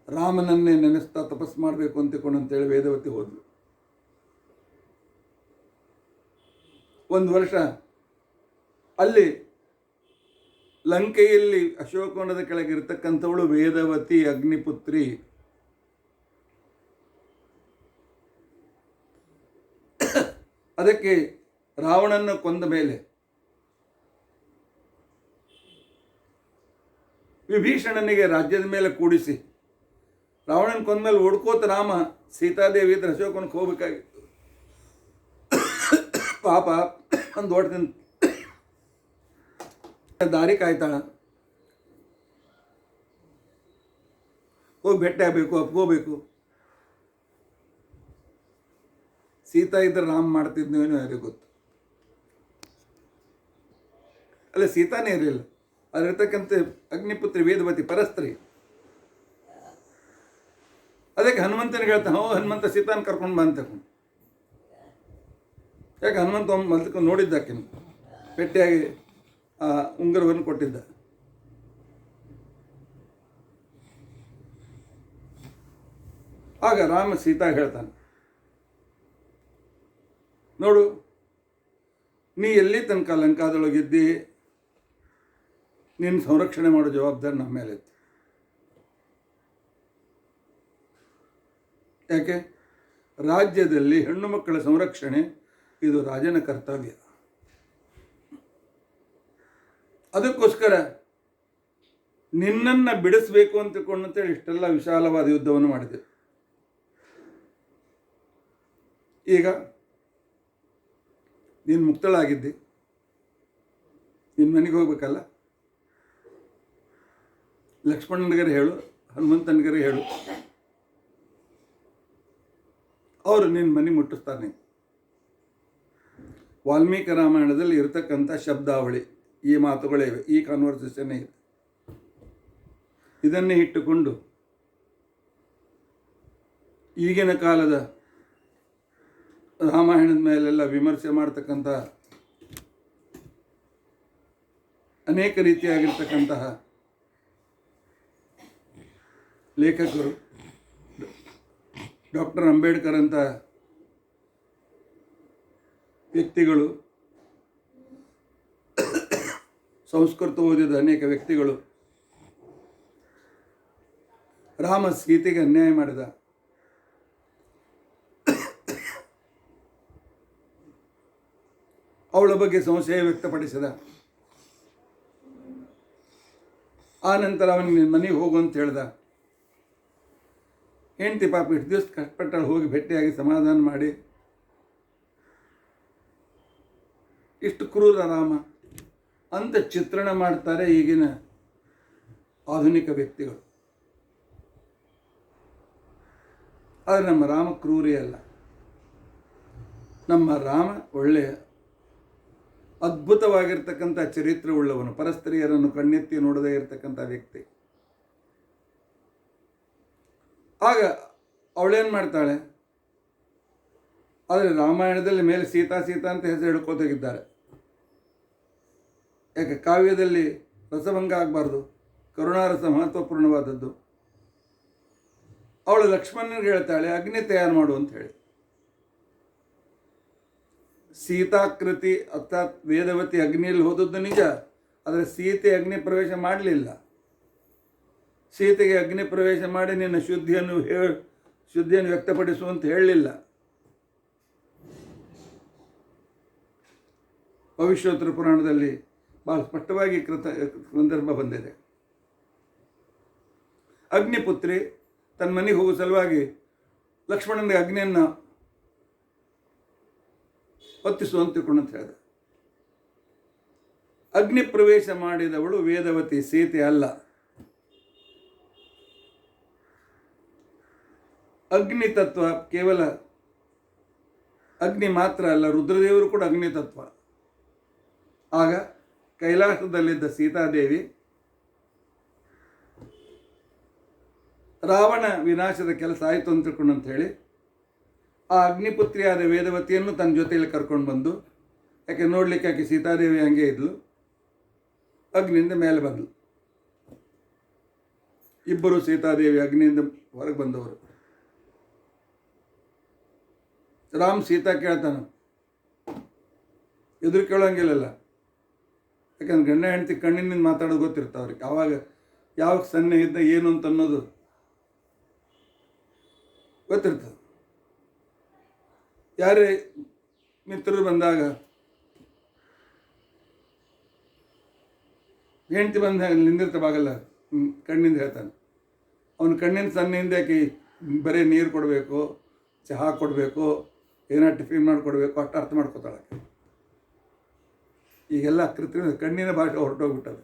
ರಾಮನನ್ನೇ ನೆನೆಸ್ತಾ ತಪಸ್ಸು ಮಾಡಬೇಕು ಅಂತೇಳಿ ವೇದವತಿ ಹೋದ್ಲು. 1 ವರ್ಷ ಅಲ್ಲಿ ಲಂಕೆಯಲ್ಲಿ ಅಶೋಕವನದ ಕೆಳಗಿರ್ತಕ್ಕಂಥವಳು ವೇದವತಿ ಅಗ್ನಿಪುತ್ರಿ. ಅದಕ್ಕೆ ರಾವಣನ್ನು ಕೊಂದ ಮೇಲೆ ವಿಭೀಷಣನಿಗೆ ರಾಜ್ಯದ ಮೇಲೆ ಕೂಡಿಸಿ ರಾವಣನ ಕೊಂದ ಮೇಲೆ ಹುಡ್ಕೋತ ರಾಮ ಸೀತಾದೇವಿ ಇದ್ರೆ ಅಶೋಕನಿಗೆ ಹೋಗ್ಬೇಕಾಗಿತ್ತು. ಪಾಪ ಒಂದು ಓಟದಿಂದ ದಾರಿ ಕಾಯ್ತಾಳ, ಹೋಗಿ ಭೇಟಿ ಆಗಬೇಕು, ಅಪ್ಕೋಬೇಕು. ಸೀತಾ ಇದ್ರೆ ರಾಮ ಮಾಡ್ತಿದ್ನೇನೋ ಯಾರಿಗೆ ಗೊತ್ತು. ಅಲ್ಲ, ಸೀತಾನೇ ಇರಲಿಲ್ಲ, ಅಲ್ಲಿರ್ತಕ್ಕಂಥ ಅಗ್ನಿಪುತ್ರಿ ವೇದವತಿ ಪರಸ್ತ್ರೀ. ಅದಕ್ಕೆ ಹನುಮಂತನಿಗೆ ಹೇಳ್ತಾನೆ, ಹನುಮಂತ ಸೀತಾನ ಕರ್ಕೊಂಡು ಬಾ ಅಂತ. ಯಾಕೆ ಹನುಮಂತ ಮಲ್ತ್ಕೊಂಡು ನೋಡಿದ್ದಾಕಿನ ಭೇಟಿಯಾಗಿ ಆ ಉಂಗುರವನ್ನು ಕೊಟ್ಟಿದ್ದ. ಆಗ ರಾಮ ಸೀತಾ ಹೇಳ್ತಾನೆ, ನೋಡು, ನೀ ಎಲ್ಲಿ ತನಕ ಲಂಕಾದೊಳಗಿದ್ದಿ, ನಿನ್ನ ಸಂರಕ್ಷಣೆ ಮಾಡೋ ಜವಾಬ್ದಾರಿ ನಮ್ಮ ಮೇಲೆ ಇತ್ತು. ಯಾಕೆ? ರಾಜ್ಯದಲ್ಲಿ ಹೆಣ್ಣು ಮಕ್ಕಳ ಸಂರಕ್ಷಣೆ ಇದು ರಾಜನ ಕರ್ತವ್ಯ. ಅದಕ್ಕೋಸ್ಕರ ನಿನ್ನನ್ನು ಬಿಡಿಸ್ಬೇಕು ಅಂತ ತಿಳ್ಕೊಂಡಂತೇಳಿ ಇಷ್ಟೆಲ್ಲ ವಿಶಾಲವಾದ ಯುದ್ಧವನ್ನು ಮಾಡಿದೆ. ಈಗ ನೀನು ಮುಕ್ತಳಾಗಿದ್ದಿ, ನಿನ್ನ ಮನೆಗೆ ಹೋಗ್ಬೇಕಲ್ಲ, ಲಕ್ಷ್ಮಣನಿಗರೆ ಹೇಳು, ಹನುಮಂತನಿಗರೆ ಹೇಳು, ಅವರು ನಿನ್ನ ಮನೆ ಮುಟ್ಟಿಸ್ತಾನೆ. ವಾಲ್ಮೀಕಿ ರಾಮಾಯಣದಲ್ಲಿ ಇರತಕ್ಕಂಥ ಶಬ್ದಾವಳಿ ಈ ಮಾತುಗಳೇ ಇವೆ, ಈ ಕಾನ್ವರ್ಸೇಷನ್ನೇ ಇದೆ. ಇದನ್ನೇ ಇಟ್ಟುಕೊಂಡು ಈಗಿನ ಕಾಲದ ರಾಮಾಯಣದ ಮೇಲೆಲ್ಲ ವಿಮರ್ಶೆ ಮಾಡ್ತಕ್ಕಂಥ ಅನೇಕ ರೀತಿಯಾಗಿರ್ತಕ್ಕಂತಹ ಲೇಖಕರು, ಡಾಕ್ಟರ್ ಅಂಬೇಡ್ಕರ್ ಅಂತ ವ್ಯಕ್ತಿಗಳು, ಸಂಸ್ಕೃತ ಓದಿದ ಅನೇಕ ವ್ಯಕ್ತಿಗಳು ರಾಮ ಸೀತೆಗೆ ಅನ್ಯಾಯ ಮಾಡಿದ, ಅವಳ ಬಗ್ಗೆ ಸಂಶಯ ವ್ಯಕ್ತಪಡಿಸಿದ, ಆ ನಂತರ ಅವನಿಗೆ ಮನೆಗೆ ಹೋಗು ಅಂತ ಹೇಳ್ದ. ಹೆಂಡ್ತಿ ಪಾಪ ಇಷ್ಟು ದಿವಸ ಕಷ್ಟಪಟ್ಟಳು, ಹೋಗಿ ಭೇಟಿಯಾಗಿ ಸಮಾಧಾನ ಮಾಡಿ, ಇಷ್ಟು ಕ್ರೂರ ರಾಮ ಅಂತ ಚಿತ್ರಣ ಮಾಡ್ತಾರೆ ಈಗಿನ ಆಧುನಿಕ ವ್ಯಕ್ತಿಗಳು. ಆದರೆ ನಮ್ಮ ರಾಮ ಕ್ರೂರಿ ಅಲ್ಲ. ನಮ್ಮ ರಾಮ ಒಳ್ಳೆಯ ಅದ್ಭುತವಾಗಿರ್ತಕ್ಕಂಥ ಚರಿತ್ರೆ ಉಳ್ಳವನು, ಪರಸ್ತ್ರೀಯರನ್ನು ಕಣ್ಣೆತ್ತಿ ನೋಡದೇ ಇರತಕ್ಕಂಥ ವ್ಯಕ್ತಿ. ಆಗ ಅವಳೇನು ಮಾಡ್ತಾಳೆ? ಆದರೆ ರಾಮಾಯಣದಲ್ಲಿ ಮೇಲೆ ಸೀತಾ ಸೀತಾ ಅಂತ ಹೆಸರು ಹೇಳ್ಕೋತಾಗಿದ್ದಾರೆ. ಯಾಕೆ? ಕಾವ್ಯದಲ್ಲಿ ರಸಭಂಗ ಆಗಬಾರ್ದು, ಕರುಣಾರಸ ಮಹತ್ವಪೂರ್ಣವಾದದ್ದು. ಅವಳು ಲಕ್ಷ್ಮಣನಿಗೆ ಹೇಳ್ತಾಳೆ, ಅಗ್ನಿ ತಯಾರು ಮಾಡು ಅಂತ ಹೇಳಿ. ಸೀತಾಕೃತಿ ಅರ್ಥಾತ್ ವೇದವತಿ ಅಗ್ನಿಯಲ್ಲಿ ಹೋದದ್ದು ನಿಜ, ಆದರೆ ಸೀತೆ ಅಗ್ನಿ ಪ್ರವೇಶ ಮಾಡಲಿಲ್ಲ. ಸೀತೆಗೆ ಅಗ್ನಿ ಪ್ರವೇಶ ಮಾಡಿ ನಿನ್ನ ಶುದ್ಧಿಯನ್ನು ವ್ಯಕ್ತಪಡಿಸು ಅಂತ ಹೇಳಲಿಲ್ಲ. ಭವಿಷ್ಯೋತ್ತರ ಪುರಾಣದಲ್ಲಿ ಭಾಳ ಸ್ಪಷ್ಟವಾಗಿ ಸಂದರ್ಭ ಬಂದಿದೆ. ಅಗ್ನಿಪುತ್ರಿ ತನ್ನ ಮನೆಗೆ ಹೋಗೋ ಸಲುವಾಗಿ ಲಕ್ಷ್ಮಣನಿಗೆ ಅಗ್ನಿಯನ್ನು ಹೊತ್ತಿಸು ಅಂತ ತಿಳ್ಕೊಂಡಂತ ಹೇಳಿದ. ಅಗ್ನಿ ಪ್ರವೇಶ ಮಾಡಿದವಳು ವೇದವತಿ, ಸೀತೆ ಅಲ್ಲ. ಅಗ್ನಿ ತತ್ವ ಕೇವಲ ಅಗ್ನಿ ಮಾತ್ರ ಅಲ್ಲ, ರುದ್ರದೇವರು ಕೂಡ ಅಗ್ನಿ ತತ್ವ. ಆಗ ಕೈಲಾಸದಲ್ಲಿದ್ದ ಸೀತಾದೇವಿ ರಾವಣ ವಿನಾಶದ ಕೆಲಸ ಆಯಿತು ಅಂತ ತಿಳ್ಕೊಂಡಂತ ಹೇಳಿ ಆ ಅಗ್ನಿಪುತ್ರಿಯಾದ ವೇದವತಿಯನ್ನು ತನ್ನ ಜೊತೆಯಲ್ಲಿ ಕರ್ಕೊಂಡು ಬಂದು, ಯಾಕೆ ನೋಡಲಿಕ್ಕೆ ಆಕೆ ಸೀತಾದೇವಿ ಹಂಗೆ ಇದ್ಲು, ಅಗ್ನಿಯಿಂದ ಮೇಲೆ ಬಂದಳು. ಇಬ್ಬರು ಸೀತಾದೇವಿ ಅಗ್ನಿಯಿಂದ ಹೊರಗೆ ಬಂದವರು. ರಾಮ್ ಸೀತಾ ಕೇಳ್ತಾನೆ, ಎದುರು ಕೇಳೋಂಗಿಲ್ಲಲ್ಲ, ಯಾಕಂದ್ರೆ ಗಂಡ ಹೆಂಡತಿ ಕಣ್ಣಿನಿಂದ ಮಾತಾಡೋದು ಗೊತ್ತಿರ್ತಾವ ಅವ್ರಿಗೆ. ಆವಾಗ ಯಾವ ಸನ್ನೆ ಇದ್ದ ಏನು ಅಂತ ಅನ್ನೋದು ಗೊತ್ತಿರ್ತದೆ. ಯಾರೇ ಮಿತ್ರರು ಬಂದಾಗ ಹೆಂಡತಿ ಬಂದ ನಿಂದಿರ್ತ ಬಾಗಲ್ಲ ಕಣ್ಣಿಂದ ಹೇಳ್ತಾನೆ. ಅವನ ಕಣ್ಣಿನ ಸನ್ನಿಂದ ಆಕಿ ಬರೀ ನೀರು ಕೊಡಬೇಕು, ಚಹಾ ಕೊಡಬೇಕು, ಏನೋ ಟಿಫಿನ್ ಮಾಡಿಕೊಡ್ಬೇಕು, ಅಷ್ಟು ಅರ್ಥ ಮಾಡ್ಕೋತಾಳೆ. ಈಗೆಲ್ಲ ಕೃತ್ರಿಮ ಕಣ್ಣಿನ ಭಾಷೆ ಹೊರಟೋಗ್ಬಿಟ್ಟದು.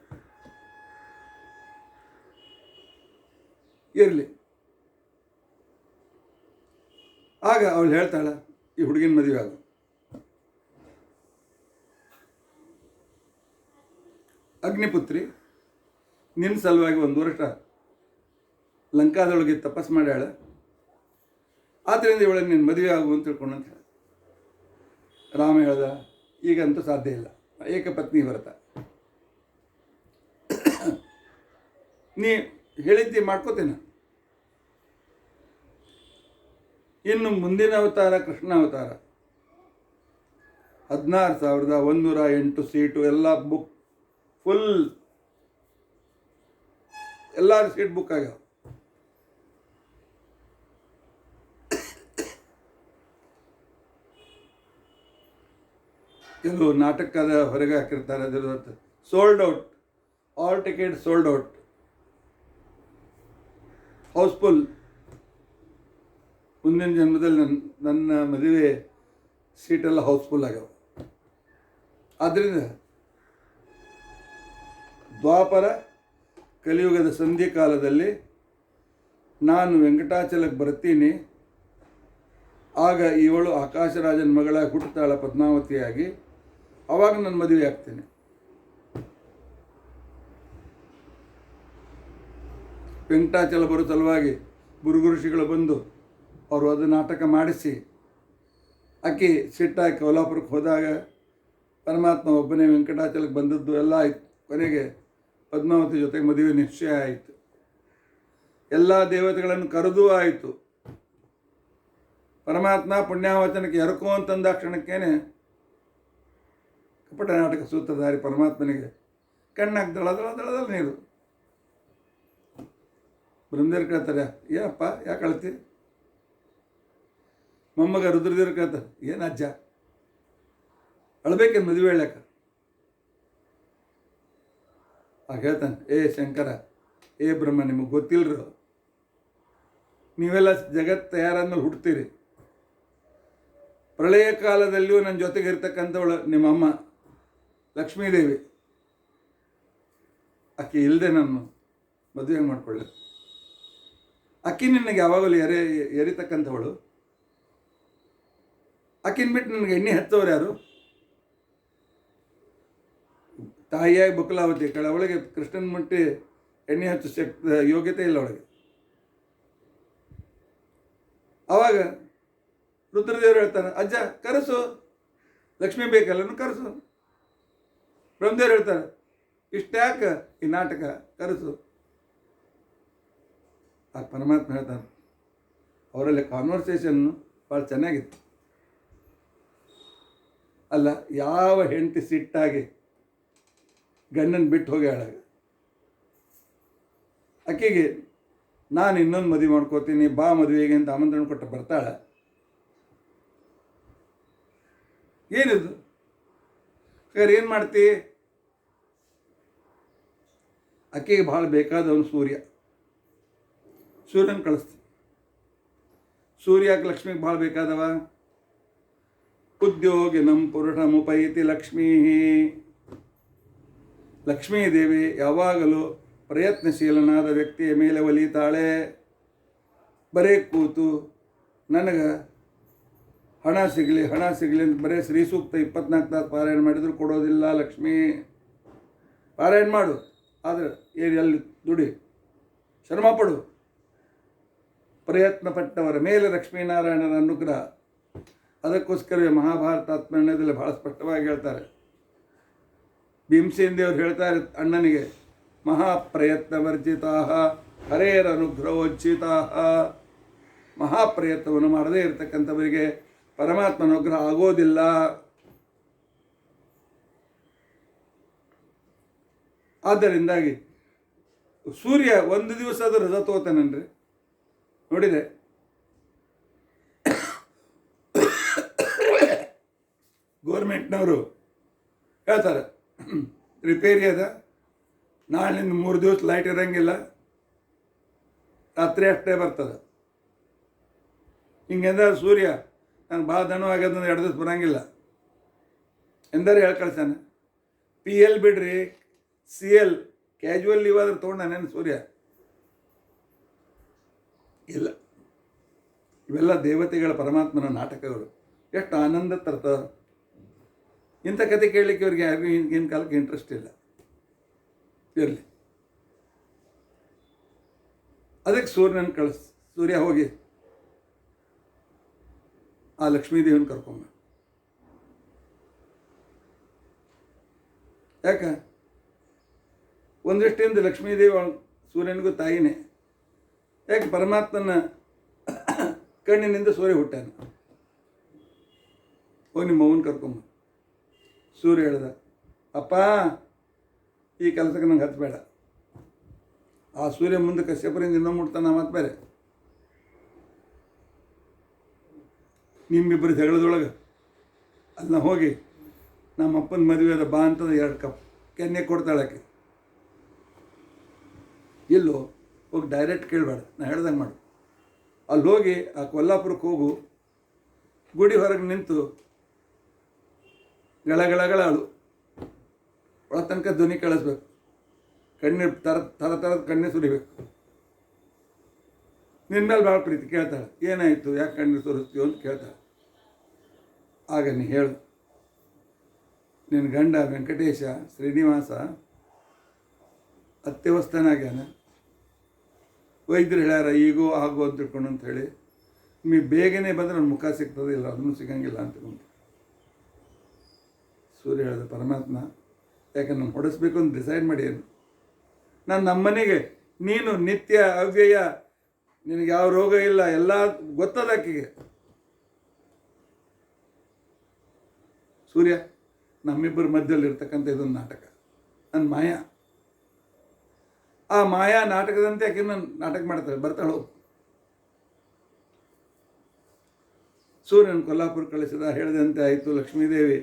ಇರಲಿ. ಆಗ ಅವಳು ಹೇಳ್ತಾಳೆ, ಈ ಹುಡುಗಿನ ಮದುವೆ ಆಗ. ಅಗ್ನಿಪುತ್ರಿ ನಿನ್ನ ಸಲುವಾಗಿ 1 ವರ್ಷ ಲಂಕಾದೊಳಗೆ ತಪಸ್ ಮಾಡ್ಯಾಳ, ಆದ್ದರಿಂದ ಇವಳಿಗೆ ನಿನ್ನ ಮದುವೆ ಆಗು ಅಂತ ತಿಳ್ಕೊಂಡು ಅಂತ ಹೇಳ. ರಾಮ ಹೇಳ್ದ, ಈಗಂತೂ ಸಾಧ್ಯ ಇಲ್ಲ, ಏಕಪತ್ನಿ ವ್ರತ. ನೀ ಹೇಳಿದ್ದಿ ಮಾಡ್ಕೋತೇನೆ. ಇನ್ನು ಮುಂದಿನ ಅವತಾರ ಕೃಷ್ಣ ಅವತಾರ, 16,108 ಸೀಟು, ಎಲ್ಲ ಬುಕ್ ಫುಲ್, ಎಲ್ಲರೂ ಸೀಟ್ ಬುಕ್ ಆಗ್ಯಾವ. ಕೆಲವು ನಾಟಕದ ಹೊರಗೆ ಹಾಕಿರ್ತಾರೆ, ಅದರ sold out, all ticket sold out, house full. ಮುಂದಿನ ಜನ್ಮದಲ್ಲಿ ನನ್ನ ಮದುವೆ ಸೀಟೆಲ್ಲ ಹೌಸ್ಫುಲ್ ಆಗ್ಯಾವ. ಆದ್ದರಿಂದ ದ್ವಾಪರ ಕಲಿಯುಗದ ಸಂಧಿ ಕಾಲದಲ್ಲಿ ನಾನು ವೆಂಕಟಾಚಲಕ್ಕೆ ಬರ್ತೀನಿ. ಆಗ ಇವಳು ಆಕಾಶರಾಜನ ಮಗಳಾಗಿ ಹುಟ್ಟುತ್ತಾಳ ಪದ್ಮಾವತಿಯಾಗಿ. ಆವಾಗ ನಾನು ಮದುವೆ ಆಗ್ತೇನೆ. ವೆಂಕಟಾಚಲ ಬರೋ ಸಲುವಾಗಿ ಗುರು ಋಷಿಗಳು ಬಂದು ಅವರು ಅದು ನಾಟಕ ಮಾಡಿಸಿ ಆಕೆ ಸಿಟ್ಟಾಗಿ ಕೋಲ್ಹಾಪುರಕ್ಕೆ ಹೋದಾಗ ಪರಮಾತ್ಮ ಒಬ್ಬನೇ ವೆಂಕಟಾಚಲಕ್ಕೆ ಬಂದದ್ದು ಎಲ್ಲ ಆಯಿತು. ಕೊನೆಗೆ ಪದ್ಮಾವತಿ ಜೊತೆಗೆ ಮದುವೆ ನಿಶ್ಚಯ ಆಯಿತು. ಎಲ್ಲ ದೇವತೆಗಳನ್ನು ಕರೆದೂ ಆಯಿತು. ಪರಮಾತ್ಮ ಪುಣ್ಯಾವಚನಕ್ಕೆ ಎರಕೋ ಅಂತಂದ ಕ್ಷಣಕ್ಕೇನೆ ಕಪಟ ನಾಟಕ ಸೂತ್ರಧಾರಿ ಪರಮಾತ್ಮನಿಗೆ ಕಣ್ಣಾಗ ದಳದಳ ನೀರು. ಬ್ರಹ್ಮದೇವ್ರು ಕೇಳ್ತಾರೆ, ಏನಪ್ಪ ಯಾಕೆ ಅಳ್ತಿ? ಮೊಮ್ಮಗ ರುದ್ರದೇವ್ರು ಕೇಳ್ತಾರೆ, ಏನು ಅಜ್ಜ ಅಳ್ಬೇಕೇನು ಮದುವೆ ಹೇಳಕ್ಕ? ಆಗ ಹೇಳ್ತಾನೆ, ಏ ಶಂಕರ, ಏ ಬ್ರಹ್ಮ, ನಿಮಗೆ ಗೊತ್ತಿಲ್ಲರು, ನೀವೆಲ್ಲ ಜಗತ್ತು ತಯಾರಾದ್ಮೇಲೆ ಹುಡ್ತೀರಿ. ಪ್ರಳಯ ಕಾಲದಲ್ಲಿಯೂ ನನ್ನ ಜೊತೆಗೆ ಇರ್ತಕ್ಕಂಥವಳು ನಿಮ್ಮಮ್ಮ ಲಕ್ಷ್ಮೀದೇವಿ. ಆಕೆ ಇಲ್ಲದೆ ನಾನು ಮದುವೆ ಮಾಡಿಕೊಳ್ಳಿ. ಅಕ್ಕಿ ನಿನಗೆ ಯಾವಾಗಲೂ ಎರಿತಕ್ಕಂಥವಳು. ಅಕ್ಕಿನ ಬಿಟ್ಟು ನನಗೆ ಎಣ್ಣೆ ಹಚ್ಚೋರು ಯಾರು? ತಾಯಿಯಾಗಿ ಬಕಲಾವತಿ ಕಡೆ ಅವಳಿಗೆ ಕೃಷ್ಣನ ಮುಟ್ಟಿ ಎಣ್ಣೆ ಹಚ್ಚು ಯೋಗ್ಯತೆ ಇಲ್ಲ ಅವಳಿಗೆ. ಆವಾಗ ರುದ್ರದೇವರು ಹೇಳ್ತಾನೆ, ಅಜ್ಜ ಕರೆಸು, ಲಕ್ಷ್ಮೀ ಬೇಕಲ್ಲನು ಕರೆಸು. ಬ್ರಹ್ಮದೇವ್ರು ಹೇಳ್ತಾರೆ, ಇಷ್ಟ್ಯಾಕೆ ಈ ನಾಟಕ, ಕರೆಸು. ಆ ಪರಮಾತ್ಮ ಹೇಳ್ತಾನೆ, ಅವರಲ್ಲಿ ಕಾನ್ವರ್ಸೇಷನ್ನು ಭಾಳ ಚೆನ್ನಾಗಿತ್ತು. ಅಲ್ಲ, ಯಾವ ಹೆಂಡತಿ ಸಿಟ್ಟಾಗಿ ಗಂಡನ ಬಿಟ್ಟು ಹೋಗ್ಯಾಳ, ಆಕೆಗೆ ನಾನು ಇನ್ನೊಂದು ಮದುವೆ ಮಾಡ್ಕೋತೀನಿ, ಬಾ ಮದುವೆಗೆ ಅಂತ ಆಮಂತ್ರಣ ಕೊಟ್ಟು ಬರ್ತಾಳೆ. ಏನಿದು ಹಾಗಾದ್ರೆ ಏನು ಮಾಡ್ತಿ? ಆಕೆಗೆ ಭಾಳ ಬೇಕಾದವನು ಸೂರ್ಯ. ಸೂರ್ಯನ ಕಳಿಸ್ತಿ. ಸೂರ್ಯಕ್ಕೆ ಲಕ್ಷ್ಮಿಗೆ ಭಾಳ ಬೇಕಾದವ. ಉದ್ಯೋಗಿನಂ ಪುರುಷಮುಪೈತಿ ಲಕ್ಷ್ಮೀ. ಲಕ್ಷ್ಮೀದೇವಿ ಯಾವಾಗಲೂ ಪ್ರಯತ್ನಶೀಲನಾದ ವ್ಯಕ್ತಿಯ ಮೇಲೆ ಒಲಿತಾಳೆ. ಬರೇ ಕೂತು ನನಗೆ ಹಣ ಸಿಗಲಿ ಅಂತ ಬರೀ ಶ್ರೀ ಸೂಕ್ತ 24 ತಾಸು ಪಾರಾಯಣ ಮಾಡಿದ್ರು ಕೊಡೋದಿಲ್ಲ ಲಕ್ಷ್ಮೀ. ಪಾರಾಯಣ ಮಾಡು, ಆದರೆ ಎಲ್ಲಿ ದುಡಿ, ಶ್ರಮ ಪಡು. ಪ್ರಯತ್ನ ಪಟ್ಟವರ ಮೇಲೆ ಲಕ್ಷ್ಮೀನಾರಾಯಣನ ಅನುಗ್ರಹ. ಅದಕ್ಕೋಸ್ಕರವೇ ಮಹಾಭಾರತ ಆತ್ಮೀರ್ಣಯದಲ್ಲಿ ಭಾಳ ಸ್ಪಷ್ಟವಾಗಿ ಹೇಳ್ತಾರೆ. ಭೀಮಸೇನ್ ದೇವರು ಹೇಳ್ತಾರೆ ಅಣ್ಣನಿಗೆ, ಮಹಾಪ್ರಯತ್ನ ವರ್ಜಿತಾ ಹರೇರ ಅನುಗ್ರಹೋಚಿತಾ. ಮಹಾಪ್ರಯತ್ನವನ್ನು ಮಾಡದೇ ಇರತಕ್ಕಂಥವರಿಗೆ ಪರಮಾತ್ಮ ಅನುಗ್ರಹ ಆಗೋದಿಲ್ಲ. ಆದ್ದರಿಂದಾಗಿ ಸೂರ್ಯ ಒಂದು ದಿವಸ ಅದು ರಜಾ ತಗೋತಾನನ್ರಿ. ನೋಡಿದೆ, ಗೋರ್ಮೆಂಟ್ನವರು ಹೇಳ್ತಾರೆ ರಿಪೇರಿ ಅದ, ನಾಳಿಂದ 3 ದಿವಸ ಲೈಟ್ ಇರೋಂಗಿಲ್ಲ, ರಾತ್ರಿ ಅಷ್ಟೇ ಬರ್ತದೆ. ಹಿಂಗೆಂದ್ರೆ ಸೂರ್ಯ ನಂಗೆ ಭಾಳ ದಣ ಆಗ್ಯದಂದ್ರೆ 2 ದಿವಸ ಬರೋಂಗಿಲ್ಲ ಎಂದರೆ ಹೇಳಿ ಕಳ್ಸಾನೆ. PL ಬಿಡ್ರಿ, CL ಕ್ಯಾಜುವಲ್ ಲೀವ್ ಆದ್ರೆ ತೊಗೊಂಡಾನೇನು ಸೂರ್ಯ? ಇಲ್ಲ. ಇವೆಲ್ಲ ದೇವತೆಗಳ ಪರಮಾತ್ಮನ ನಾಟಕಗಳು. ಎಷ್ಟು ಆನಂದ ತರ್ತದೆ. ಇಂಥ ಕತೆ ಕೇಳಲಿಕ್ಕೆ ಇವ್ರಿಗೆ ಯಾರಿಗೂ ಈಗಿನ ಕಾಲಕ್ಕೆ ಇಂಟ್ರೆಸ್ಟ್ ಇಲ್ಲ. ಇರಲಿ, ಅದಕ್ಕೆ ಸೂರ್ಯನ ಸೂರ್ಯ ಹೋಗಿ ಆ ಲಕ್ಷ್ಮೀದೇವಿನ ಕರ್ಕೊಂಬ. ಯಾಕೆ ಒಂದಷ್ಟಿಂದ ಲಕ್ಷ್ಮೀದೇವಿ ಸೂರ್ಯನಿಗೂ ತಾಯಿನೇ. ಯಾಕೆ ಪರಮಾತ್ಮನ ಕಣ್ಣಿನಿಂದ ಸೂರ್ಯ ಹುಟ್ಟಾನ. ಹೋಗಿ ನಿಮ್ಮ ಅವ್ವನ ಕರ್ಕೊಂಬ. ಸೂರ್ಯ ಹೇಳ್ದ, ಅಪ್ಪ ಈ ಕೆಲಸಕ್ಕೆ ನಂಗೆ ಹತ್ತಬೇಡ. ಆ ಸೂರ್ಯ ಮುಂದೆ ಕಶ್ಯಪರಿಂದ ಇನ್ನೂ ಮುಟ್ತಾನ ಮಾತು ಬೇರೆ. ನಿಮ್ಮಿಬ್ಬರು ಜಗಳದೊಳಗೆ ಅಲ್ಲಿ ಹೋಗಿ ನಮ್ಮ ಅಪ್ಪನ ಮದುವೆ ಅದ ಬಾ ಅಂತಂದ 2 ಕಪ್ ಕೆನ್ನೆ ಕೊಡ್ತಾಳಕ್ಕೆ. ಇಲ್ಲೋ ಹೋಗಿ ಡೈರೆಕ್ಟ್ ಕೇಳಬೇಡ, ನಾ ಹೇಳ್ದಂಗೆ ಮಾಡು. ಅಲ್ಲಿ ಹೋಗಿ ಆ ಕೊಲ್ಲಾಪುರಕ್ಕೆ ಹೋಗು, ಗುಡಿ ಹೊರಗೆ ನಿಂತು ಗಳಗಳಗಳು ಒಳ ತನಕ ಧ್ವನಿ ಕೇಳಿಸ್ಬೇಕು. ಕಣ್ಣೀರು ಥರದ ಕಣ್ಣೀರು ಸುರಿಬೇಕು. ನಿನ್ನ ಮೇಲೆ ಭಾಳ ಪ್ರೀತಿ. ಕೇಳ್ತಾಳೆ, ಏನಾಯಿತು, ಯಾಕೆ ಕಣ್ಣೀರು ಸುರಿಸ್ತೀವೋ ಅಂತ ಕೇಳ್ತಾಳೆ. ಆಗ ನೀ ಹೇಳು, ನಿನ್ನ ಗಂಡ ವೆಂಕಟೇಶ ಶ್ರೀನಿವಾಸ ಅತ್ಯವಸ್ಥನಾಗ್ಯಾನ, ವೈದ್ಯರು ಹೇಳ್ಯಾರ ಈಗೋ ಆಗೋ ಅಂತ ತಿಳ್ಕೊಂಡು ಅಂತ ಹೇಳಿ, ನಿಮಗೆ ಬೇಗನೆ ಬಂದರೆ ನನ್ನ ಮುಖ ಸಿಗ್ತದೆ, ಇಲ್ಲ ಅದನ್ನು ಸಿಗಂಗಿಲ್ಲ ಅಂತಕೊಂಡು ಸೂರ್ಯ ಹೇಳಿದ, ಪರಮಾತ್ಮ ಯಾಕೆ ನಾನು ಹೊಡೆಸ್ಬೇಕು ಅಂತ ಡಿಸೈಡ್ ಮಾಡಿ ಏನು? ನಾನು ನಮ್ಮನೆಗೆ ನೀನು ನಿತ್ಯ ಅವ್ಯಯ, ನಿನಗೆ ಯಾವ ರೋಗ ಇಲ್ಲ, ಎಲ್ಲ ಗೊತ್ತದ ಆಕೆಗೆ. ಸೂರ್ಯ ನಮ್ಮಿಬ್ಬರ ಮಧ್ಯದಲ್ಲಿ ಇರ್ತಕ್ಕಂಥ ಇದೊಂದು ನಾಟಕ, ನನ್ನ ಮಾಯಾ. ಆ ಮಾಯಾ ನಾಟಕದಂತೆ ಆಕೆ ನಾನು ನಾಟಕ ಮಾಡ್ತಾಳೆ, ಬರ್ತಾಳು. ಸೂರ್ಯನ ಕೊಲ್ಲಾಪುರ ಕಳಿಸಿದ, ಹೇಳಿದಂತೆ ಆಯಿತು. ಲಕ್ಷ್ಮೀದೇವಿ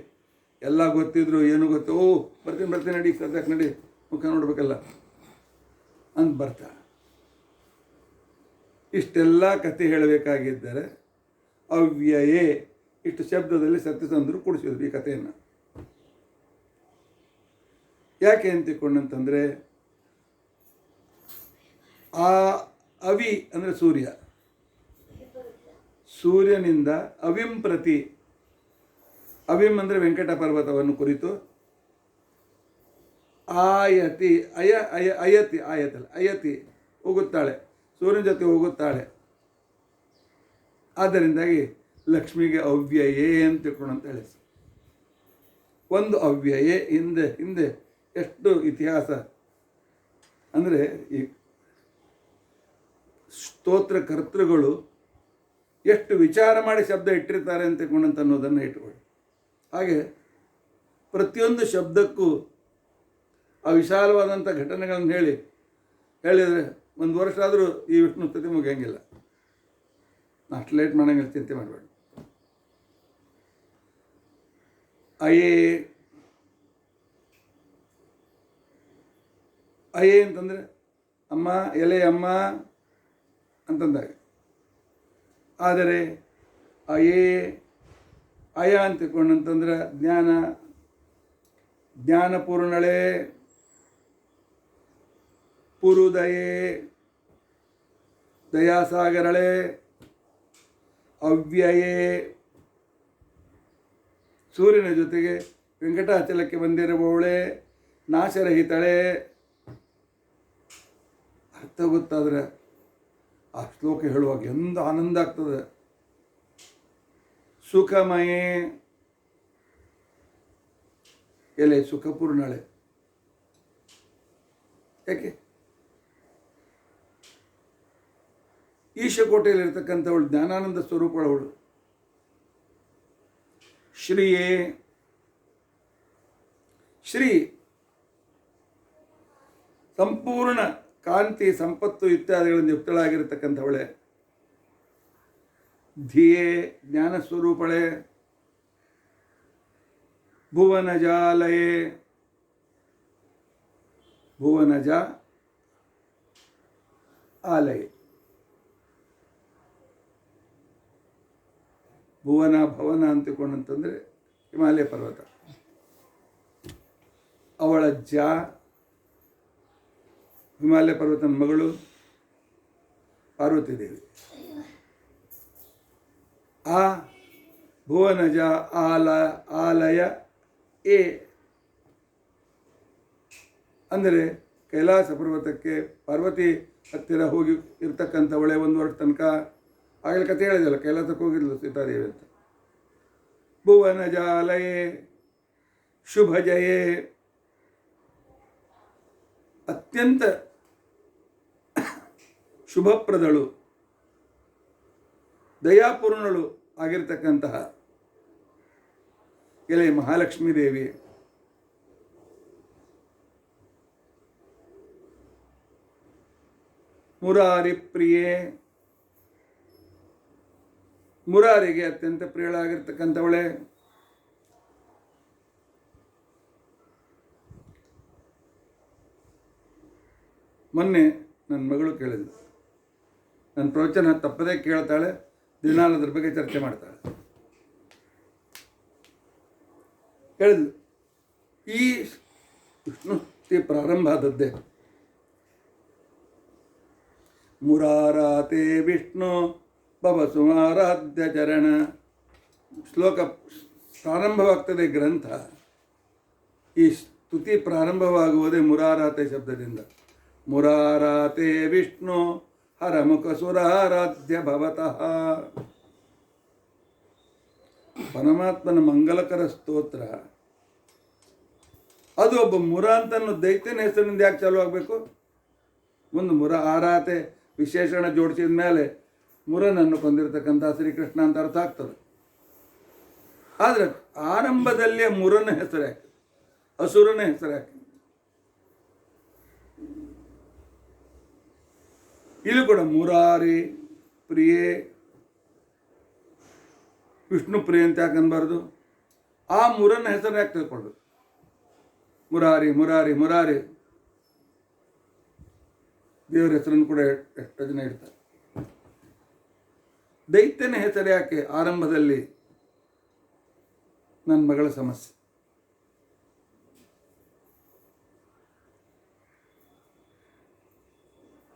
ಎಲ್ಲ ಗೊತ್ತಿದ್ರು, ಏನು ಗೊತ್ತು, ಓ ಬರ್ತೀನಿ ನಡಿ, ಸದ್ಯಕ್ಕೆ ನಡಿ, ಮುಖ ನೋಡ್ಬೇಕಲ್ಲ ಅಂತ ಬರ್ತಾ. ಇಷ್ಟೆಲ್ಲ ಕತೆ ಹೇಳಬೇಕಾಗಿದ್ದರೆ ಅವ್ಯಯೇ ಇಷ್ಟು ಶಬ್ದದಲ್ಲಿ ಸತ್ಯಸಂಧರು ಕೊಡಿಸಿದ್ರು ಈ ಕಥೆಯನ್ನು. ಯಾಕೆ ಅಂತ ತಿಳ್ಕೊಂಡಂತಂದರೆ, ಆ ಅವಿ ಅಂದರೆ ಸೂರ್ಯ, ಸೂರ್ಯನಿಂದ ಅವಿಂ ಪ್ರತಿ, ಅವಿಂ ಅಂದರೆ ವೆಂಕಟ ಪರ್ವತವನ್ನು ಕುರಿತು, ಆಯತಿ ಅಯತಿ ಹೋಗುತ್ತಾಳೆ, ಸೂರ್ಯನ ಜೊತೆ ಹೋಗುತ್ತಾಳೆ. ಆದ್ದರಿಂದಾಗಿ ಲಕ್ಷ್ಮಿಗೆ ಅವ್ಯಯೇ ಅಂತ ತಿಳ್ಕೊಂಡಂತ ಹೇಳಿ. ಒಂದು ಅವ್ಯಯೇ ಹಿಂದೆ ಎಷ್ಟು ಇತಿಹಾಸ ಅಂದರೆ, ಈ ಸ್ತೋತ್ರಕರ್ತೃಗಳು ಎಷ್ಟು ವಿಚಾರ ಮಾಡಿ ಶಬ್ದ ಇಟ್ಟಿರ್ತಾರೆ ಅಂತ ತಿಳ್ಕೊಂಡಂತ ಅನ್ನೋದನ್ನು ಇಟ್ಕೊಳ್ಳಿ. ಹಾಗೆ ಪ್ರತಿಯೊಂದು ಶಬ್ದಕ್ಕೂ ಆ ವಿಶಾಲವಾದಂಥ ಘಟನೆಗಳನ್ನು ಹೇಳಿದರೆ 1 ವರ್ಷ ಆದರೂ ಈ ವಿಷ್ಣು ಸ್ತುತಿ ಮುಗಿಯಂಗಿಲ್ಲ. ಅಷ್ಟು ಲೇಟ್ ಮಾಡೋಂಗಿಲ್ಲ, ಚಿಂತೆ ಮಾಡಬೇಡ. ಅಯೇ ಅಂತಂದರೆ ಅಮ್ಮ, ಎಲೆ ಅಮ್ಮ ಅಂತಂದಾಗ. ಆದರೆ ಅಯ ಅಂತ ತಿಳ್ಕೊಂಡಂತಂದ್ರೆ ಜ್ಞಾನಪೂರ್ಣಳೆ, ಪುರುದಯೇ, ದಯಾಸಾಗರಳೆ, ಅವ್ಯಯೇ. ಸೂರ್ಯನ ಜೊತೆಗೆ ವೆಂಕಟಾಚಲಕ್ಕೆ ಬಂದಿರುವವಳೆ, ನಾಶರಹಿತಳೆ. ಅರ್ಥ ಗೊತ್ತಾದರೆ ಆ ಶ್ಲೋಕ ಹೇಳುವಾಗ ಎಂದ ಆನಂದ ಆಗ್ತದೆ. ಸುಖಮಯೇ, ಎಲೆ ಸುಖಪೂರ್ಣಳೆ. ಯಾಕೆ? ಈಶಕೋಟೆಯಲ್ಲಿರ್ತಕ್ಕಂಥವಳು ಜ್ಞಾನಾನಂದ ಸ್ವರೂಪಳವಳು. ಶ್ರೀಯೇ, ಶ್ರೀ ಸಂಪೂರ್ಣ ಕಾಂತಿ, ಸಂಪತ್ತು ಇತ್ಯಾದಿಗಳಿಂದ ಯುಕ್ತಳಾಗಿರತಕ್ಕಂಥವಳೆ. ಧಿಯೇ ಜ್ಞಾನಸ್ವರೂಪಳೆ. ಭುವನಜಾಲಯೇ ಭುವನಜ ಆಲಯ. ಭುವನ ಭವನ ಅಂತಕೊಂಡಂತಂದರೆ ಹಿಮಾಲಯ ಪರ್ವತ. ಅವಳ ಹಿಮಾಲಯ ಪರ್ವತನ ಮಗಳು ಪಾರ್ವತಿ ದೇವಿ. ಆ ಭುವನಜ ಆಲಯ ಎ ಅಂದರೆ ಕೈಲಾಸ ಪರ್ವತಕ್ಕೆ ಪಾರ್ವತಿ ಹತ್ತಿರ ಹೋಗಿ ಇರ್ತಕ್ಕಂಥವಳೆ 1 ವರ್ಷ ತನಕ. ಆಗಲೇ ಕಥೆ ಹೇಳಿದಲ್ಲ, ಕೈಲಾಸಕ್ಕೆ ಹೋಗಿದ್ಲು ಸೀತಾದೇವಿ ಅಂತ. ಭುವನಜಾಲಯೇ ಶುಭಜಯೇ ಅತ್ಯಂತ ಶುಭಪ್ರದಳು, ದಯಾಪೂರ್ಣಳು ಆಗಿರ್ತಕ್ಕಂತಹ ಎಲೆ ಮಹಾಲಕ್ಷ್ಮೀ ದೇವಿ. ಮುರಾರಿ ಪ್ರಿಯೆ, ಮುರಾರಿಗೆ ಅತ್ಯಂತ ಪ್ರಿಯಳಾಗಿರ್ತಕ್ಕಂಥವಳೆ. ಮೊನ್ನೆ ನನ್ನ ಮಗಳು ಕೇಳಿದ್ಲು, ನನ್ನ ಪ್ರವಚನ ತಪ್ಪದೇ ಕೇಳ್ತಾಳೆ, ದಿನಾಲು ಅದ್ರ ಬಗ್ಗೆ ಚರ್ಚೆ ಮಾಡ್ತಾಳೆ. ಹೇಳಿದ್ಲು, ಈ ವಿಷ್ಣುತಿ ಪ್ರಾರಂಭ ಆದದ್ದೇ ಮುರಾರಾತೆ ವಿಷ್ಣು ಭವಸುಮಾರಾಧ್ಯ ಚರಣ ಶ್ಲೋಕ ಪ್ರಾರಂಭವಾಗ್ತದೆ ಗ್ರಂಥ. ಈ ಸ್ತುತಿ ಪ್ರಾರಂಭವಾಗುವುದೇ ಮುರಾರಾತೆ ಶಬ್ದದಿಂದ. ಮುರಾರಾತೆ ವಿಷ್ಣು ಹರಮುಖ ಸುರಾರಾಧ್ಯ ಭವತಃ. ಪರಮಾತ್ಮನ ಮಂಗಲಕರ ಸ್ತೋತ್ರ ಅದು. ಒಬ್ಬ ಮುರ ಅಂತನ್ನು ದೈತ್ಯನ ಹೆಸರಿನಿಂದ ಯಾಕೆ ಚಾಲು ಆಗಬೇಕು? ಮುಂದೆ ಮುರ ಆರಾತೆ ವಿಶೇಷಣ ಜೋಡಿಸಿದ ಮೇಲೆ ಮುರನನ್ನು ಕೊಂದಿರತಕ್ಕಂಥ ಶ್ರೀಕೃಷ್ಣ ಅಂತ ಅರ್ಥ ಆಗ್ತದೆ. ಆದರೆ ಆರಂಭದಲ್ಲೇ ಮುರನ ಹೆಸರು ಯಾಕೆ, ಅಸುರನ ಹೆಸರು ಯಾಕೆ? ಇದು ಕೂಡ ಮುರಾರಿ ಪ್ರಿಯೆ, ವಿಷ್ಣು ಪ್ರಿಯ ಅಂತ ಯಾಕೆ ಅನ್ಬಾರ್ದು? ಆ ಮುರನ ಹೆಸರು ಯಾಕೆ ತಿಳ್ಕೊಂಡು ಮುರಾರಿ ಮುರಾರಿ ಮುರಾರಿ. ದೇವರ ಹೆಸರನ್ನು ಕೂಡ ಎಷ್ಟು ಜನ ಇಡ್ತಾರೆ. ದೈತ್ಯನ ಹೆಸರು ಯಾಕೆ ಆರಂಭದಲ್ಲಿ? ನನ್ನ ಮಗಳ ಸಮಸ್ಯೆ.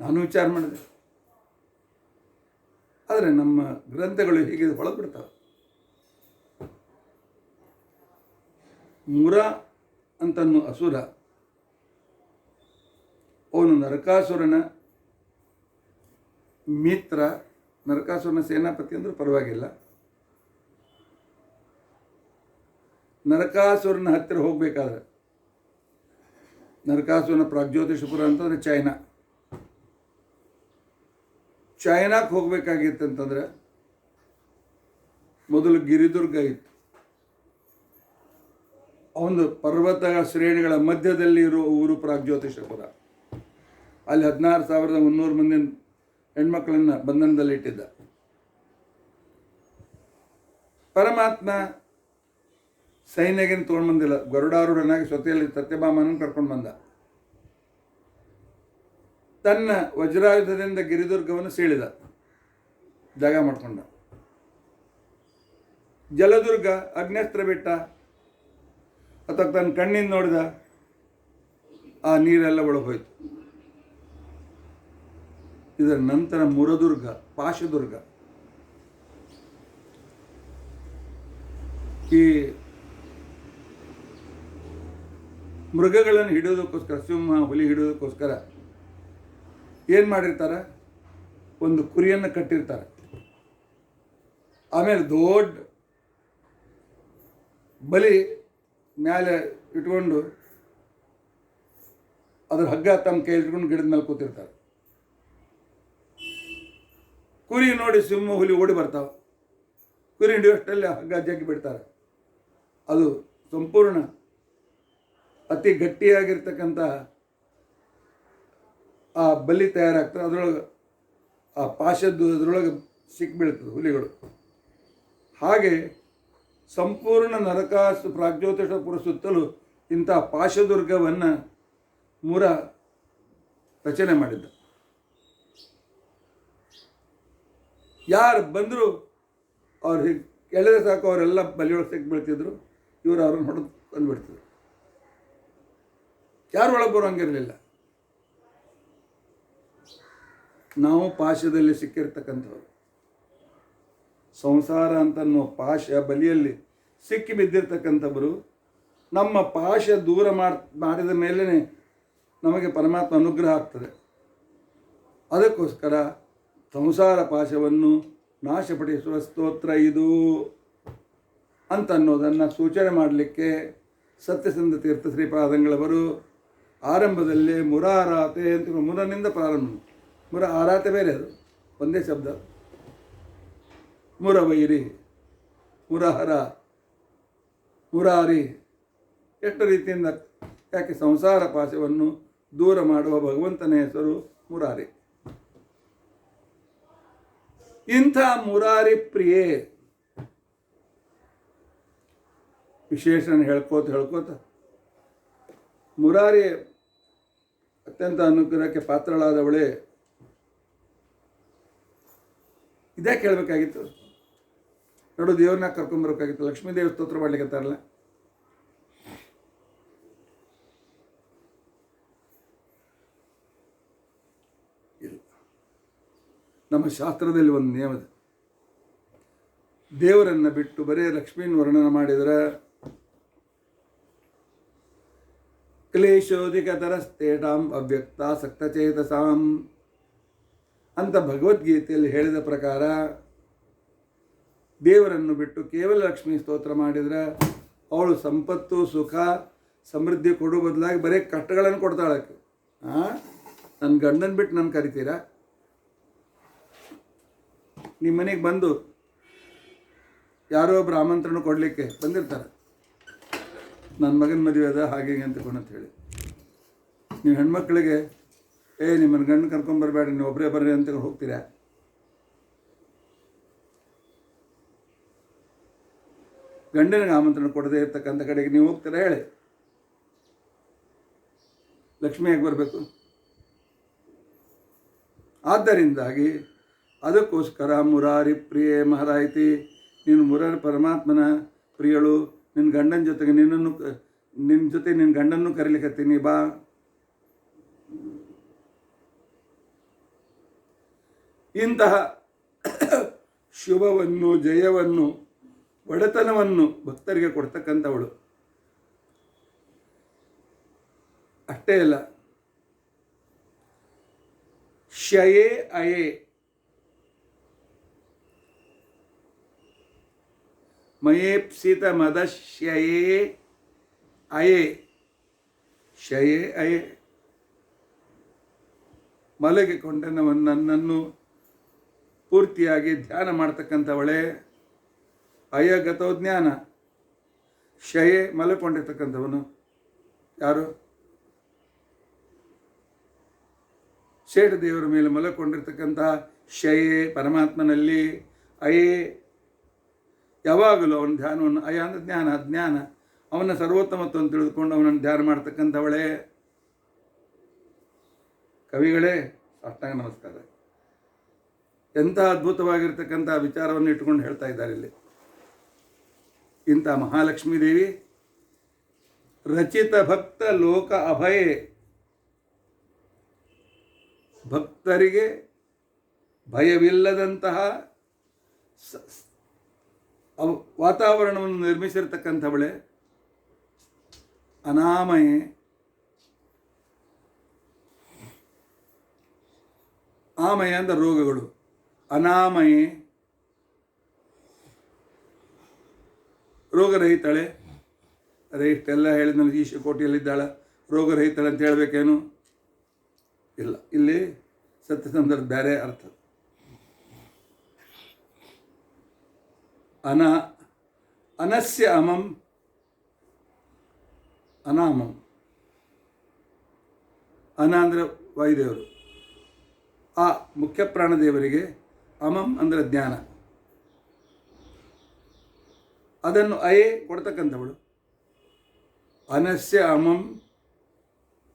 ನಾನು ವಿಚಾರ ಮಾಡಿದೆ, ಆದರೆ ನಮ್ಮ ಗ್ರಂಥಗಳು ಹೀಗೆ ಹೊಳಬಿಡ್ತಾವೆ. ಮುರ ಅಂತನ್ನು ಅಸುರ, ಅವನು ನರಕಾಸುರನ ಮಿತ್ರ. ನರಕಾಸುರನ ಸೇನಾಪತಿ ಅಂದರೂ ಪರವಾಗಿಲ್ಲ. ನರಕಾಸುರನ ಹತ್ತಿರ ಹೋಗಬೇಕಾದ್ರೆ, ನರಕಾಸುರನ ಪ್ರಾಗ್ಜ್ಯೋತಿಷಪುರ ಅಂತಂದರೆ ಚೈನಾಕ್ಕೆ ಹೋಗ್ಬೇಕಾಗಿತ್ತಂತಂದ್ರೆ ಮೊದಲು ಗಿರಿದುರ್ಗ ಇತ್ತು. ಒಂದು ಪರ್ವತ ಶ್ರೇಣಿಗಳ ಮಧ್ಯದಲ್ಲಿ ಇರುವ ಊರು ಪ್ರಾಗ್ಜ್ಯೋತಿಷಪುರ. ಅಲ್ಲಿ 16,300 ಮಂದಿ ಹೆಣ್ಮಕ್ಳನ್ನು ಬಂಧನದಲ್ಲಿಟ್ಟಿದ್ದ. ಪರಮಾತ್ಮ ಸೈನ್ಯಗೇನು ತೊಗೊಂಡು ಬಂದಿಲ್ಲ, ಗರುಡಾರೂಢನಾಗಿ ಸ್ವತೆಯಲ್ಲಿ ಸತ್ಯಭಾಮನನ್ನು ಕರ್ಕೊಂಡು ಬಂದ. ತನ್ನ ವಜ್ರಾಯುಧದಿಂದ ಗಿರಿದುರ್ಗವನ್ನು ಸೀಳಿದ, ಜಾಗ ಮಾಡಿಕೊಂಡ. ಜಲದುರ್ಗ ಅಗ್ನೇಸ್ತ್ರ ಬಿಟ್ಟ, ಅಥವಾ ತನ್ನ ಕಣ್ಣಿಂದ ನೋಡಿದ, ಆ ನೀರೆಲ್ಲ ಒಳಗೆ ಹೋಯ್ತು. ಇದರ ನಂತರ ಮುರದುರ್ಗ, ಪಾಶದುರ್ಗ. ಈ ಮೃಗಗಳನ್ನು ಹಿಡಿಯೋದಕ್ಕೋಸ್ಕರ, ಸಿಂಹ ಹುಲಿ ಹಿಡಿಯೋದಕ್ಕೋಸ್ಕರ ಏನು ಮಾಡಿರ್ತಾರೆ? ಒಂದು ಕುರಿಯನ್ನು ಕಟ್ಟಿರ್ತಾರೆ. ಆಮೇಲೆ ದೊಡ್ಡ ಬಲಿ ಮೇಲೆ ಇಟ್ಕೊಂಡು ಅದ್ರ ಹಗ್ಗ ತಮ್ಮ ಕೈ ಇಟ್ಕೊಂಡು ಗಿಡದ ಮೇಲೆ ಕೂತಿರ್ತಾರೆ. ಕುರಿ ನೋಡಿ ಸಿಂಹ ಹುಲಿ ಓಡಿ ಬರ್ತಾವೆ. ಕುರಿ ಹಿಡಿಯೋಷ್ಟರಲ್ಲಿ ಹಗ್ಗ ಜಗ್ಗಿ ಬಿಡ್ತಾರೆ. ಅದು ಸಂಪೂರ್ಣ ಅತಿ ಗಟ್ಟಿಯಾಗಿರ್ತಕ್ಕಂಥ ಆ ಬಲಿ ತಯಾರಾಗ್ತದೆ. ಅದರೊಳಗೆ ಆ ಪಾಶದ್ದು ಅದರೊಳಗೆ ಸಿಕ್ಕಿಬೀಳ್ತದೆ ಹುಲಿಗಳು. ಹಾಗೆ ಸಂಪೂರ್ಣ ನರಕಾಸು ಪ್ರಾಗ್ಜ್ಯೋತಿಷಪುರ ಸುತ್ತಲೂ ಇಂಥ ಪಾಶದುರ್ಗವನ್ನು ಮುರ ರಚನೆ ಮಾಡಿದ್ದ. ಯಾರು ಬಂದರೂ ಅವ್ರು ಹೀಗೆ ಎಳೆದ್ರೆ ಸಾಕು ಅವರೆಲ್ಲ ಬಲಿಯೊಳಗೆ ಸಿಕ್ಕಿ ಬೀಳ್ತಿದ್ರು. ಇವರು ಅವ್ರನ್ನ ಹೊಡೆದು ಬಂದುಬಿಡ್ತಿದ್ರು. ಯಾರು ಒಳಗೆ ಬರೋಂಗಿರಲಿಲ್ಲ. ನಾವು ಪಾಶದಲ್ಲಿ ಸಿಕ್ಕಿರ್ತಕ್ಕಂಥವ್ರು, ಸಂಸಾರ ಅಂತನ್ನೋ ಪಾಶ ಬಲಿಯಲ್ಲಿ ಸಿಕ್ಕಿ ಬಿದ್ದಿರ್ತಕ್ಕಂಥವರು. ನಮ್ಮ ಪಾಶ ದೂರ ಮಾಡಿದ ಮೇಲೇ ನಮಗೆ ಪರಮಾತ್ಮ ಅನುಗ್ರಹ ಆಗ್ತದೆ. ಅದಕ್ಕೋಸ್ಕರ ಸಂಸಾರ ಪಾಶವನ್ನು ನಾಶಪಡಿಸುವ ಸ್ತೋತ್ರ ಇದು ಅಂತನ್ನೋದನ್ನು ಸೂಚನೆ ಮಾಡಲಿಕ್ಕೆ ಸತ್ಯಸಂಧ ತೀರ್ಥ ಶ್ರೀಪಾದಂಗಳವರು ಆರಂಭದಲ್ಲಿ ಮುರಾರಾತೆ ಅಂತ, ಮುರನಿಂದ ಪ್ರಾರಂಭ. ಮುರ ಆರಾತೆ ಬೇರೆ, ಅದು ಒಂದೇ ಶಬ್ದ. ಮುರವೈರಿ, ಮುರಹರ, ಮುರಾರಿ, ಎಷ್ಟು ರೀತಿಯಿಂದ. ಯಾಕೆ ಸಂಸಾರ ಪಾಶವನ್ನು ದೂರ ಮಾಡುವ ಭಗವಂತನ ಹೆಸರು ಮುರಾರಿ. ಇಂಥ ಮುರಾರಿ ಪ್ರಿಯೆ ವಿಶೇಷಣ ಹೇಳ್ಕೋತ ಮುರಾರಿ ಅತ್ಯಂತ ಅನುಗ್ರಹಕ್ಕೆ ಪಾತ್ರಳಾದವಳೆ. ಇದೇ ಕೇಳಬೇಕಾಗಿತ್ತು. ನೋಡು, ದೇವ್ರನ್ನ ಕರ್ಕೊಂಬರ್ಬೇಕಾಗಿತ್ತು. ಲಕ್ಷ್ಮೀದೇವಿ ಸ್ತೋತ್ರ ಮಾಡ್ಲಿಕ್ಕೆ ಅಂತಾರಲ್ಲ, ಇಲ್ಲ. ನಮ್ಮ ಶಾಸ್ತ್ರದಲ್ಲಿ ಒಂದು ನಿಯಮದ, ದೇವರನ್ನು ಬಿಟ್ಟು ಬರೀ ಲಕ್ಷ್ಮೀನ ವರ್ಣನ ಮಾಡಿದರೆ ಕ್ಲೇಶೋಧಿಕತರಸ್ತೇಟಾಂ ಅವ್ಯಕ್ತಾಸಕ್ತಚೇತಸಾಂ ಅಂತ ಭಗವದ್ಗೀತೆಯಲ್ಲಿ ಹೇಳಿದ ಪ್ರಕಾರ ದೇವರನ್ನು ಬಿಟ್ಟು ಕೇವಲ ಲಕ್ಷ್ಮೀ ಸ್ತೋತ್ರ ಮಾಡಿದರೆ ಅವಳು ಸಂಪತ್ತು, ಸುಖ, ಸಮೃದ್ಧಿ ಕೊಡೋ ಬದಲಾಗಿ ಬರೀ ಕಷ್ಟಗಳನ್ನು ಕೊಡ್ತಾಳಕ್ಕೆ. ನನ್ನ ಗಂಡನ ಬಿಟ್ಟು ನನ್ನ ಕರಿತೀರಾ? ನಿಮ್ಮ ಮನೆಗೆ ಬಂದು ಯಾರೋ ಒಬ್ಬರು ಆಮಂತ್ರಣ ಕೊಡಲಿಕ್ಕೆ ಬಂದಿರ್ತಾರೆ, ನನ್ನ ಮಗನ ಮದುವೆ ಅದ ಹಾಗೆ ಅಂತ ಹೇಳಿ. ನೀವು ಹೆಣ್ಮಕ್ಳಿಗೆ ನಿಮ್ಮನ್ನು ಗಂಡು ಕರ್ಕೊಂಬರ್ಬೇಡ, ನೀವು ಒಬ್ಬರೇ ಬರ್ರಿ ಅಂತ ಹೋಗ್ತೀರಾ? ಗಂಡನಿಗೆ ಆಮಂತ್ರಣ ಕೊಡದೇ ಇರ್ತಕ್ಕಂಥ ಕಡೆಗೆ ನೀವು ಹೋಗ್ತೀರಾ? ಹೇಳಿ, ಲಕ್ಷ್ಮಿಯಾಗಿ ಬರಬೇಕು. ಆದ್ದರಿಂದಾಗಿ ಅದಕ್ಕೋಸ್ಕರ ಮುರಾರಿ ಪ್ರಿಯೆ ಮಹಾರಾಯಿತಿ, ನೀನು ಮುರಾರಿ ಪರಮಾತ್ಮನ ಪ್ರಿಯಳು. ನಿನ್ನ ಗಂಡನ ಜೊತೆಗೆ ನಿನ್ನ ಜೊತೆ ನಿನ್ನ ಗಂಡನ್ನು ಕರೀಲಿಕ್ಕತ್ತೀನಿ, ಬಾ. ಇಂತಹ ಶುಭವನ್ನು, ಜಯವನ್ನು, ಒಡೆತನವನ್ನು ಭಕ್ತರಿಗೆ ಕೊಡ್ತಕ್ಕಂಥವಳು. ಅಷ್ಟೇ ಅಲ್ಲ, ಶಯೇ ಅಯೇ, ಮಯೇಪ್ಸಿತ ಮದಶ್ಯಯೇ ಅಯೇ, ಶಯೇ ಅಯೇ, ಮಲಗಿಕೊಂಡ ನನ್ನನ್ನು ಪೂರ್ತಿಯಾಗಿ ಧ್ಯಾನ ಮಾಡ್ತಕ್ಕಂಥವಳೆ. ಅಯಗತೋ ಜ್ಞಾನ, ಶಯೇ ಮಲಕೊಂಡಿರ್ತಕ್ಕಂಥವನು ಯಾರು? ಶೇಷ ದೇವರ ಮೇಲೆ ಮಲಕೊಂಡಿರ್ತಕ್ಕಂಥ ಶಯೇ ಪರಮಾತ್ಮನಲ್ಲಿ. ಅಯೇ ಯಾವಾಗಲೂ ಅವನ ಧ್ಯಾನವನ್ನು, ಅಯ ಅಂದರೆ ಜ್ಞಾನ, ಜ್ಞಾನ ಅವನ ಸರ್ವೋತ್ತಮತ್ವವನ್ನು ತಿಳಿದುಕೊಂಡು ಅವನನ್ನು ಧ್ಯಾನ ಮಾಡ್ತಕ್ಕಂಥವಳೇ. ಕವಿಗಳೇ, ಸಾಷ್ಟಾಂಗ ನಮಸ್ಕಾರ. ಎಂಥ ಅದ್ಭುತವಾಗಿರ್ತಕ್ಕಂಥ ವಿಚಾರವನ್ನು ಇಟ್ಟುಕೊಂಡು ಹೇಳ್ತಾ ಇದ್ದಾರೆ ಇಲ್ಲಿ. ಇಂಥ ಮಹಾಲಕ್ಷ್ಮೀ ದೇವಿ ರಚಿತ ಭಕ್ತ ಲೋಕ ಅಭಯೇ, ಭಕ್ತರಿಗೆ ಭಯವಿಲ್ಲದಂತಹ ವಾತಾವರಣವನ್ನು ನಿರ್ಮಿಸಿರ್ತಕ್ಕಂಥವಳೆ. ಅನಾಮಯೇ, ಆಮಯ ಅಂದರೆ ರೋಗಗಳು, ಅನಾಮಯೇ ರೋಗರಹಿತಳೆ. ಅದೇ ಇಷ್ಟೆಲ್ಲ ಹೇಳಿದ ನನಗೆ ಈಶ ಕೋಟಿಯಲ್ಲಿದ್ದಾಳೆ, ರೋಗರಹಿತಳೆ ಅಂತ ಹೇಳಬೇಕೇನು? ಇಲ್ಲ, ಇಲ್ಲಿ ಸತ್ಯಸಂದರ್ಭ ಬೇರೆ ಅರ್ಥ. ಅನಸ್ಯ ಅಮಂ ಅನಾಮಂ. ಅನ ಅಂದರೆ ವಾಯುದೇವರು, ಆ ಮುಖ್ಯ ಪ್ರಾಣದೇವರಿಗೆ. ಅಮಂ ಅಂದರೆ ಜ್ಞಾನ. ಅದನ್ನು ಅಯೇ ಕೊಡ್ತಕ್ಕಂಥವಳು. ಅನಸ್ಯ ಅಮಂ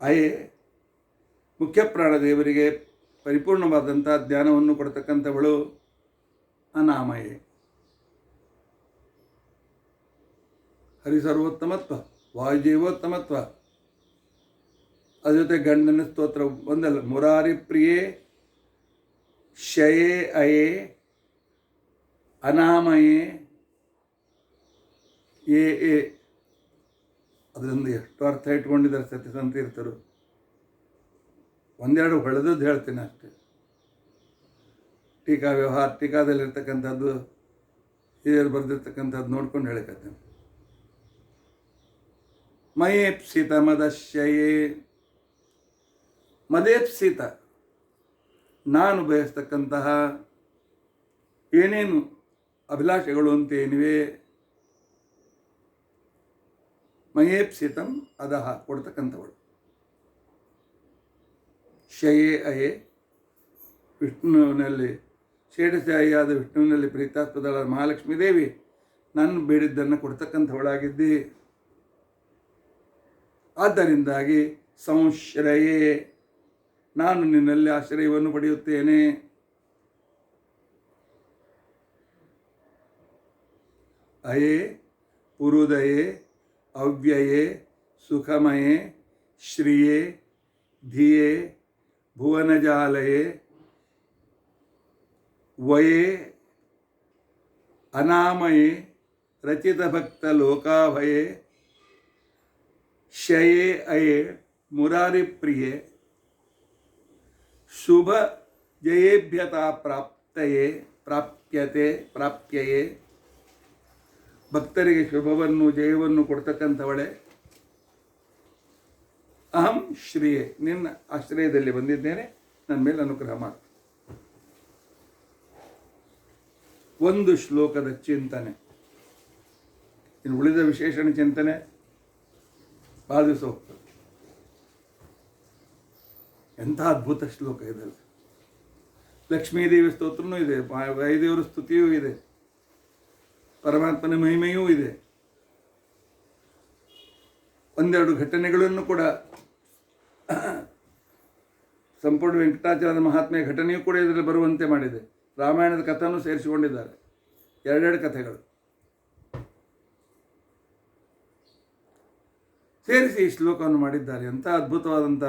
ಅಯೇ ಮುಖ್ಯ ಪ್ರಾಣದೇವರಿಗೆ ಪರಿಪೂರ್ಣವಾದಂಥ ಜ್ಞಾನವನ್ನು ಕೊಡ್ತಕ್ಕಂಥವಳು ಅನಾಮಯೇ. ಹರಿಸರ್ವೋತ್ತಮತ್ವ, ವಾಯುಜೀವೋತ್ತಮತ್ವ, ಅದ್ರ ಜೊತೆ ಗಂಡನ ಸ್ತೋತ್ರ ಒಂದಲ್ಲ. ಮುರಾರಿ ಪ್ರಿಯೇ ಶಯೇ ಅಯೇ ಅನಾಮಯೇ ಏ ಅದರಿಂದ ಎಷ್ಟು ಅರ್ಥ ಇಟ್ಕೊಂಡಿದ್ದಾರೆ ಸತ್ಯಸಂತ ತೀರ್ಥರು. ಒಂದೆರಡು ಹೊಳೆದದ್ದು ಹೇಳ್ತೀನಿ ಅಷ್ಟೆ. ಟೀಕಾ ವ್ಯವಹಾರ ಟೀಕಾದಲ್ಲಿರ್ತಕ್ಕಂಥದ್ದು ಹಿರಿಯರು ಬರೆದಿರ್ತಕ್ಕಂಥದ್ದು ನೋಡ್ಕೊಂಡು ಹೇಳಿಕತ್ತೇನೆ. ಮಯೇಪ್ಸಿತ ಮದಶ್ಯಯೇ, ಮದೇಪ್ಸಿತ ನಾನು ಬಯಸ್ತಕ್ಕಂತಹ ಏನೇನು ಅಭಿಲಾಷೆಗಳು ಅಂತೇನಿವೆ, ಮಯೇಪ್ಸಿತಂ ಅದಹ ಕೊಡ್ತಕ್ಕಂಥವಳು. ಶಯೇ ಅಯೇ ವಿಷ್ಣುವಿನಲ್ಲಿ ಶೇಷಶಾಹಿಯಾದ ವಿಷ್ಣುವಿನಲ್ಲಿ ಪ್ರೀತಾಸ್ಪದಳ ಮಹಾಲಕ್ಷ್ಮೀ ದೇವಿ ನಾನು ಬೇಡಿದ್ದನ್ನು ಕೊಡ್ತಕ್ಕಂಥವಳಾಗಿದ್ದಿ. ಆದ್ದರಿಂದಾಗಿ ಸಂಶ್ರಯೇ ನಾನು ನಿನ್ನಲ್ಲಿ ಆಶ್ರಯವನ್ನು ಪಡೆಯುತ್ತೇನೆ. ಅಯೇ ಪುರುದಯೇ ಅವ್ಯಯೇ ಸುಖಮಯೇ ಶ್ರಿಯೇ ಧಿಯೇ ಭುವನಜಾಲಯೇ ವಯೇ ಅನಾಮಯೇ ರಚಿತಭಕ್ತಲೋಕಾಭಯೇ ಶಯೇ ಅಯೇ ಮುರಾರಿಪ್ರಿಯೇ ಶುಭ ಜಯೇಭ್ಯತಾ ಪ್ರಾಪ್ಯಯೇ ಭಕ್ತರಿಗೆ ಶುಭವನ್ನು ಜಯವನ್ನು ಕೊಡ್ತಕ್ಕಂಥವಳೆ. ಅಹಂ ಶ್ರೀಯೇ ನಿನ್ನ ಆಶ್ರಯದಲ್ಲಿ ಬಂದಿದ್ದೇನೆ, ನನ್ನ ಮೇಲೆ ಅನುಗ್ರಹ ಮಾಡು. ಒಂದು ಶ್ಲೋಕದ ಚಿಂತನೆ. ಇನ್ನು ಉಳಿದ ವಿಶೇಷಣ ಚಿಂತನೆ ಭಾಳ ದಿವಸ ಹೋಗ್ತದೆ. ಎಂಥ ಅದ್ಭುತ ಶ್ಲೋಕ ಇದೆಲ್ಲ. ಲಕ್ಷ್ಮೀದೇವಿ ಸ್ತೋತ್ರನೂ ಇದೆ, ವಾಯುದೇವರ ಸ್ತುತಿಯೂ ಇದೆ, ಪರಮಾತ್ಮನ ಮಹಿಮೆಯೂ ಇದೆ. ಒಂದೆರಡು ಘಟನೆಗಳನ್ನು ಕೂಡ ಸಂಪೂರ್ಣ ವೆಂಕಟಾಚಾರ್ಯ ಮಹಾತ್ಮೆಯ ಘಟನೆಯೂ ಕೂಡ ಇದರಲ್ಲಿ ಬರುವಂತೆ ಮಾಡಿದೆ. ರಾಮಾಯಣದ ಕಥೆಯನ್ನು ಸೇರಿಸಿಕೊಂಡಿದ್ದಾರೆ, ಎರಡೆರಡು ಕಥೆಗಳು ಸೇರಿಸಿ ಈ ಶ್ಲೋಕವನ್ನು ಮಾಡಿದ್ದಾರೆ. ಅಂಥ ಅದ್ಭುತವಾದಂಥ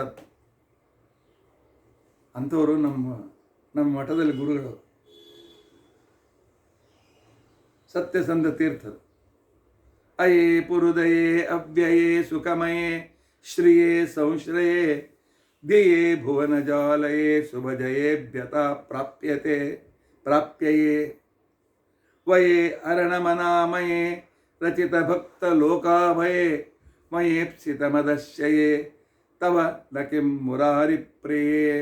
ಅಂಥವರು ನಮ್ಮ ಮಠದಲ್ಲಿ ಗುರುಗಳು ಸತ್ಯಸಂಧ ತೀರ್ಥರು. ಅಯೇ ಪುರುದಯೇ ಅವ್ಯಯೇ ಸುಖಮಯೇ ಶ್ರಿಯೇ ಸಂಶ್ರಯೇ ಧಿಯೇ ಭುವನಜಾಲಯೇ ಶುಭಜಯೇಭ್ಯತಾ ಪ್ರಾಪ್ಯಯೇ ವಯೇ ಅರಣಮನಾಮಯೇ ರಚಿತಭಕ್ತಲೋಕಾಭಯೇ ಮಯೇಪ್ಸಿತಮದಶ್ಯಯೇ ತವ ನ ಕಿಂ ಮುರಾರಿಪ್ರಿಯೇ.